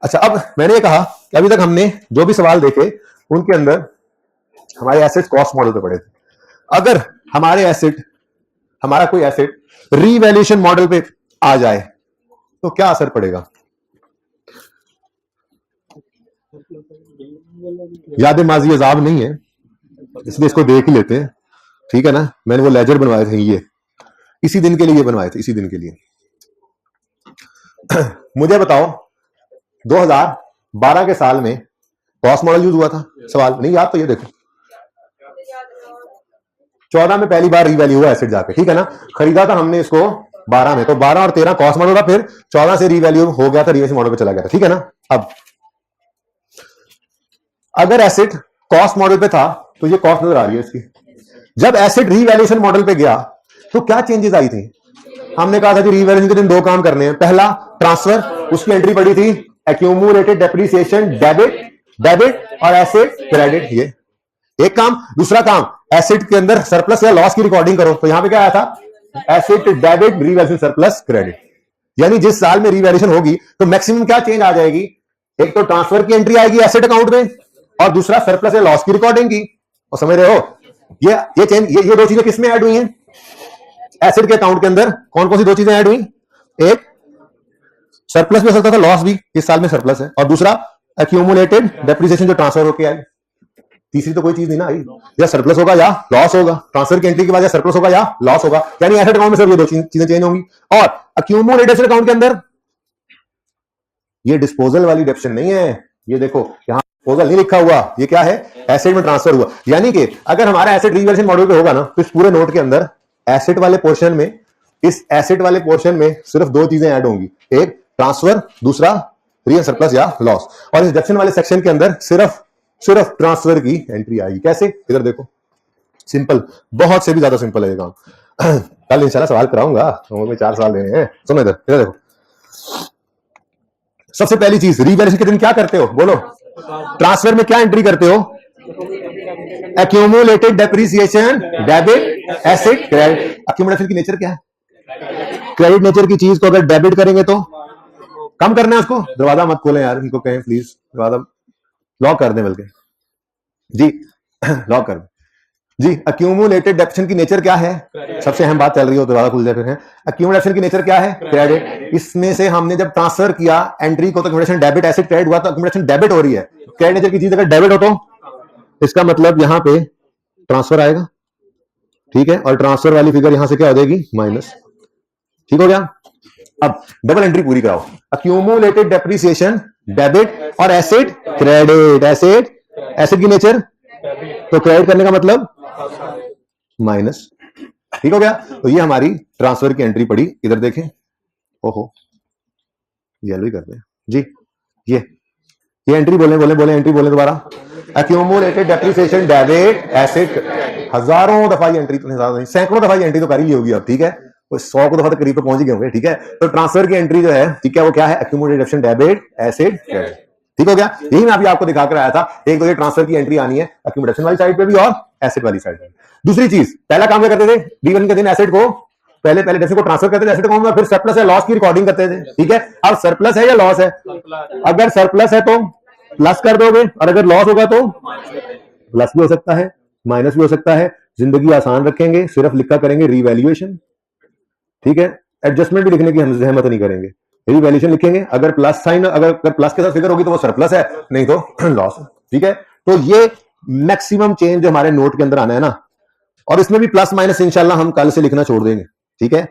अच्छा, अब मैंने ये कहा कि अभी तक हमने जो भी सवाल देखे उनके अंदर हमारे एसेट्स कॉस्ट मॉडल पे पड़े थे। अगर हमारा कोई एसेट रिवैल्यूएशन मॉडल पे आ जाए तो क्या असर पड़ेगा? याद माजी अजाब नहीं है, इसलिए इसको देख ही लेते हैं, ठीक है ना? मैंने वो लेजर बनवाए थे, ये इसी दिन के लिए बनवाए थे, इसी दिन के लिए। मुझे बताओ 2012 के साल में कॉस्ट मॉडल यूज हुआ था? सवाल नहीं याद तो ये देखो, 14 में पहली बार रिवैल्यू हुआ एसेट जाके, ठीक है ना? खरीदा था हमने इसको 12 में, तो 12 और 13 कॉस्ट मॉडल था, फिर 14 से रीवैल्यू हो गया था, रीवैल्यूएशन मॉडल पे चला गया था, ठीक है ना। अब अगर एसेट कॉस्ट मॉडल पे था तो ये कॉस्ट नजर आ रही है इसकी। जब एसेट रीवैल्यूएशन मॉडल पे गया तो क्या चेंजेस आई थी? हमने कहा था कि रीवैल्यूएशन के दिन दो काम करने हैं। पहला ट्रांसफर, उसकी एंट्री पड़ी थी एक्यूमुलेटेड डेप्रिसिएशन डेबिट और एसेट क्रेडिट, ये एक काम। दूसरा काम, एसेट के अंदर सरप्लस या लॉस की रिकॉर्डिंग करो। तो यहां पे क्या आया था? Asset debit revaluation surplus credit. यानी जिस साल में रीवैल्यूएशन होगी तो मैक्सिमम क्या चेंज आ जाएगी? एक तो ट्रांसफर की एंट्री आएगी एसेट अकाउंट में, और दूसरा सरप्लस या लॉस की रिकॉर्डिंग की। और समझ रहे हो ये चेंज, ये दो चीजें किसमें ऐड हुई हैं? एसेट के अकाउंट के अंदर कौन कौन सी दो चीजें ऐड हुई? एक सरप्लस भी हो सकता था, लॉस भी इस साल में सरप्लस है, और दूसरा एक्यूमुलेटेड डेप्रिसिएशन जो ट्रांसफर होकर आई। तीसरी तो कोई चीज नहीं ना आई, या सरप्लस होगा या लॉस होगा। ट्रांसफर की एंट्री के बाद या सरप्लस होगा या लॉस होगा, यानी एसेट अकाउंट में सिर्फ ये दो चीजें चेंज होंगी। और एक्यूमुलेटेड एसेट अकाउंट के अंदर ये डिस्पोजल वाली डेप्शन नहीं है। ये देखो यहां डिस्पोजल नहीं लिखा हुआ, ये क्या है? एसेट में ट्रांसफर हुआ। यानी कि अगर हमारा एसेट रीवैल्यूएशन मॉडल पे होगा ना, तो इस पूरे नोट के अंदर एसेट वाले पोर्शन में, इस एसेट वाले पोर्शन में सिर्फ दो चीजें ऐड होंगी, एक ट्रांसफर, दूसरा रीएन सरप्लस या लॉस। और इस डिडक्शन वाले सेक्शन के अंदर सिर्फ ट्रांसफर की एंट्री आएगी। कैसे? इधर देखो, सिंपल, बहुत से भी ज्यादा सिंपल है ये काम। कल इंशाल्लाह सवाल कराऊंगा, तो 4 सवाल देने हैं। सुनो इधर देखो, सबसे पहली चीज, रीवैल्यूएशन के दिन क्या करते हो? बोलो। ट्रांसफर में क्या एंट्री करते हो? Accumulated depreciation debit asset credit. Accumulation की नेचर क्या है? क्रेडिट नेचर की चीज को अगर डेबिट करेंगे तो कम करना है उसको। दरवाजा मत खोलें यार, इनको कहें प्लीज दरवाजा लॉक कर दें, बल्कि जी लॉक कर दें जी। एक्यूमुलेटेड डेप्शन की नेचर क्या है? सबसे अहम बात चल रही हो, दरवाजा खुल जाए फिर है। एक्यूमुलेशन की नेचर क्या है? क्रेडिट। इसमें से हमने जब ट्रांसफर किया एंट्री को, तो एक्यूमुलेशन डेबिट, एसेट क्रेडिट हुआ, तो एक्यूमुलेशन डेबिट हो रही है। क्रेडिट नेचर की चीज अगर डेबिट हो तो इसका मतलब यहां पे ट्रांसफर आएगा, ठीक है, और ट्रांसफर वाली फिगर यहां से क्या हो जाएगी? माइनस। ठीक हो गया। अब डबल एंट्री पूरी कराओ, एक्यूमुलेटेड डेप्रिसिएशन डेबिट और एसेट क्रेडिट। एसेट की नेचर तो क्रेडिट करने का मतलब माइनस। ठीक हो गया। तो ये हमारी ट्रांसफर की एंट्री पड़ी। इधर देखें, ओहो येलो ही करते हैं जी। ये एंट्री बोले एंट्री बोले दोबारा। एक्यूमुलेटेड डेप्रिसिएशन डेबिट एसेट, हजारों दफा ये एंट्री, तो सैकड़ों दफा ये एंट्री तो कर ही ली होगी अब, ठीक है, 100 को दफा तक करीब पे पहुंच गए होंगे, ठीक है। तो ट्रांसफर की एंट्री जो है, ठीक है, वो क्या है? Accumulated डेप्शन debit asset credit. ठीक हो गया। यही मैं अभी आपको दिखा कर आया था। एक तो ये ट्रांसफर की एंट्री आनी है एक्यूमुलेशन वाली साइड पे भी और एसेट वाली साइड पे। दूसरी चीज, पहला काम क्या करते थे? रीवैल्यूएशन के दिन एसेट को पहले डेप्शन को ट्रांसफर करते थे एसेट अकाउंट में, फिर सरप्लस या लॉस की रिकॉर्डिंग करते थे, ठीक है। अब सरप्लस है या लॉस है? अगर सरप्लस है तो प्लस कर दोगे, और अगर लॉस होगा तो प्लस भी हो सकता है, माइनस भी हो सकता है। जिंदगी आसान रखेंगे, सिर्फ लिखा करेंगे रीवैल्यूएशन, ठीक है। एडजस्टमेंट भी लिखने की हम जहमत नहीं करेंगे, रीवैल्यूएशन लिखेंगे। अगर प्लस साइन, अगर प्लस के साथ फिगर होगी तो वो सरप्लस है, नहीं तो लॉस है, ठीक है। तो ये मैक्सिमम चेंज हमारे नोट के अंदर आना है ना, और इसमें भी प्लस माइनस इंशाल्लाह हम कल से लिखना छोड़ देंगे, ठीक है,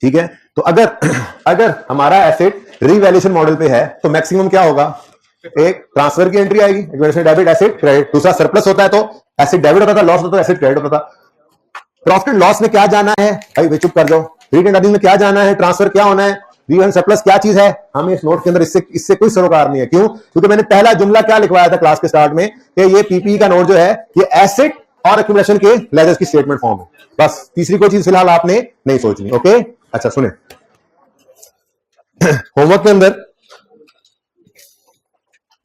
ठीक है। तो अगर हमारा एसेट रीवैल्यूएशन मॉडल पे है तो मैक्सिमम क्या होगा? एक ट्रांसफर की एंट्री आएगी, डेबिट एसेट क्रेडिट। दूसरा सरप्लस होता है तो एसेट डेबिट होता था, लॉस होता था एसेट क्रेडिट होता था। प्रॉफिट एंड लॉस में क्या जाना है? भाई चुप कर जाओ। रीड एंड अर्निंग में क्या जाना है? ट्रांसफर क्या होना है? रीवन सरप्लस क्या चीज है? हमें इस नोट के अंदर इससे कोई सरोकार नहीं है। क्यों? क्योंकि मैंने पहला जुमला क्या लिखवाया था क्लास के स्टार्ट में कि ये पीपीई का नोट जो है ये एसेट और एक्यूमुलेशन के लेजर्स की स्टेटमेंट फॉर्म है। बस तीसरी कोई चीज फिलहाल आपने नहीं सोचनी। ओके, अच्छा सुने, होमवर्क के अंदर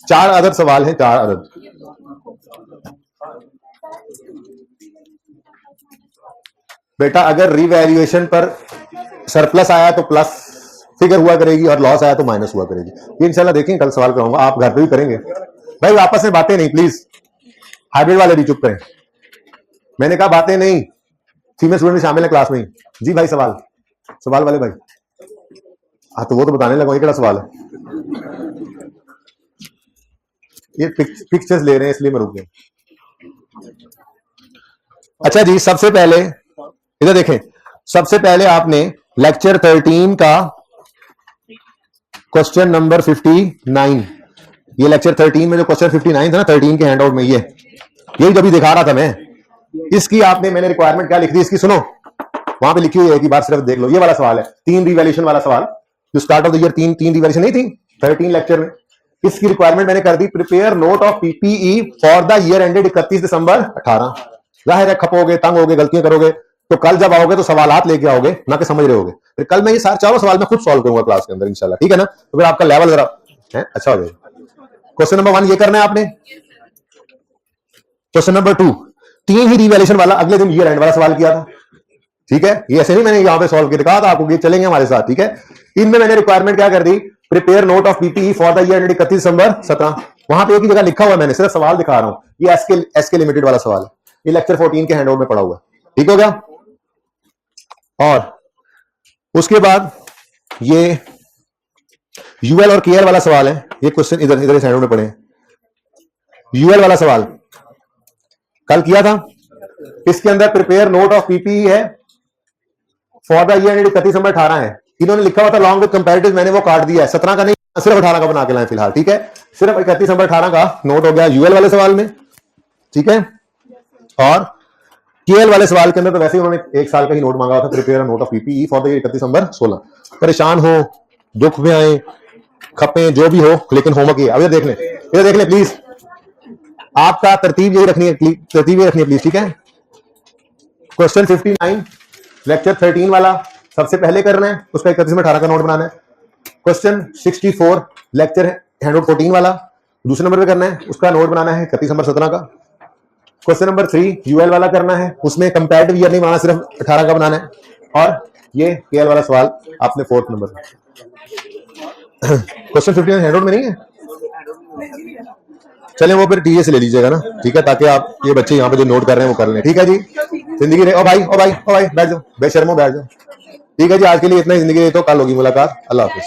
4 अदद सवाल हैं, 4 अदद। बेटा अगर रिवैल्यूएशन पर सरप्लस आया तो प्लस फिगर हुआ करेगी और लॉस आया तो माइनस हुआ करेगी। ये इंशाल्लाह देखेंगे, कल सवाल कराऊंगा, आप घर पे भी करेंगे। भाई आपस में बातें नहीं प्लीज, हाइब्रिड वाले भी चुप करें। मैंने कहा बातें नहीं, फीमेल स्टूडेंट भी शामिल है क्लास में ही। जी भाई सवाल वाले भाई, हाँ तो वो तो बताने लगा, ये क्या सवाल है? ये पिक्चर्स ले रहे हैं इसलिए मैं रुक गया। अच्छा जी, सबसे पहले इधर देखें, सबसे पहले आपने लेक्चर 13 का क्वेश्चन नंबर 59, ये लेक्चर 13 में जो क्वेश्चन 59 था ना 13 के हैंडआउट में, यही जो भी दिखा रहा था मैं, इसकी आपने, मैंने रिक्वायरमेंट क्या लिख दी इसकी, सुनो वहां पे लिखी हुई है कि बात सिर्फ देख लो, ये वाला सवाल है 3 रिवैल्यूएशन वाला सवाल, जो start of the year 3 revaluation नहीं थी 13 लेक्चर में। इसकी रिक्वायरमेंट मैंने कर दी, prepare note of PPE for the year ended 31 दिसंबर 18। जाहिर है खपोगे, तंग होगे, गलतियां करोगे, तो कल जब आओगे तो सवालात लेके आओगे, ना कि समझ रहे होगे। फिर कल मैं ये सारे चारों सवाल मैं खुद सॉल्व करूंगा क्लास के अंदर इंशाल्लाह, ठीक है ना। तो फिर आपका लेवल जरा अच्छा हो जाएगा। क्वेश्चन नंबर 1 ये करना है आपने। क्वेश्चन नंबर 2 3 ही रिवैल्यूएशन वाला अगले दिन ईयर एंड वाला सवाल किया था, ठीक है। ये ऐसे नहीं मैंने यहां पे सॉल्व किया, कहा था आपको कि चलेंगे हमारे साथ, ठीक है। इनमें मैंने रिक्वायरमेंट क्या कर दी, prepare note of PPE for the year 31 दिसंबर 17। वहां पे एक ही जगह लिखा हुआ है, मैंने सिर्फ सवाल दिखा रहा हूं। ये एसके लिमिटेड वाला सवाल है, ये लेक्चर 14 के हैंडआउट में पड़ा हुआ है, ठीक हो गया। और उसके बाद ये यूएल और केएल वाला सवाल है, ये क्वेश्चन इधर इस हैंडआउट में पड़े हैं। यूएल वाला सवाल कल किया था, इसके अंदर प्रिपेयर नोट ऑफ पीपीई है फॉर द ईयर 31 दिसंबर 18 है। इन्होंने लिखा हुआ था लॉन्ग विद कंपैरेटिव, मैंने वो काट दिया है, 17 का नहीं सिर्फ 18 का बना के लाए फिलहाल, ठीक है। सिर्फ 31 दिसंबर 18 का नोट हो गया यूएल वाले सवाल में, ठीक है। और केएल वाले सवाल के अंदर तो वैसे ही उन्होंने 1 साल का ही नोट मांगा था, prepare note of PPE for the year 31 दिसंबर 16। परेशान हो, दुख में आए, खपे, जो भी हो, लेकिन होमवर्क ये अब ये देख लें प्लीज। आपका तरतीब यही रखनी है, प्लीज, ठीक है। क्वेश्चन 59 लेक्चर 13 वाला सबसे पहले करना है, उसका 31 में 18 का नोट बनाना है। क्वेश्चन 64 लेक्चर हैंडआउट 14 वाला दूसरे नंबर पे करना है, उसका नोट बनाना है 31 नंबर 17 का। क्वेश्चन नंबर 3 यूएल वाला करना है, उसमें कंपैरेटिव ईयर नहीं बनाना, सिर्फ 18 का बनाना है। और ये केएल वाला सवाल आपने 4th नंबर में। क्वेश्चन 59 हैंडआउट में नहीं है, चले वो फिर टीए से ले लीजिएगा ना, ठीक है, ताकि आप ये बच्चे यहाँ पे जो नोट कर रहे हैं वो कर लें, ठीक है जी। जिंदगी रहे, ओ भाई बैठ जाओ, बेशर्मो बैठ जाओ, ठीक है जी। आज के लिए इतना ही, जिंदगी रहे तो कल होगी मुलाकात। अल्लाह हाफिज।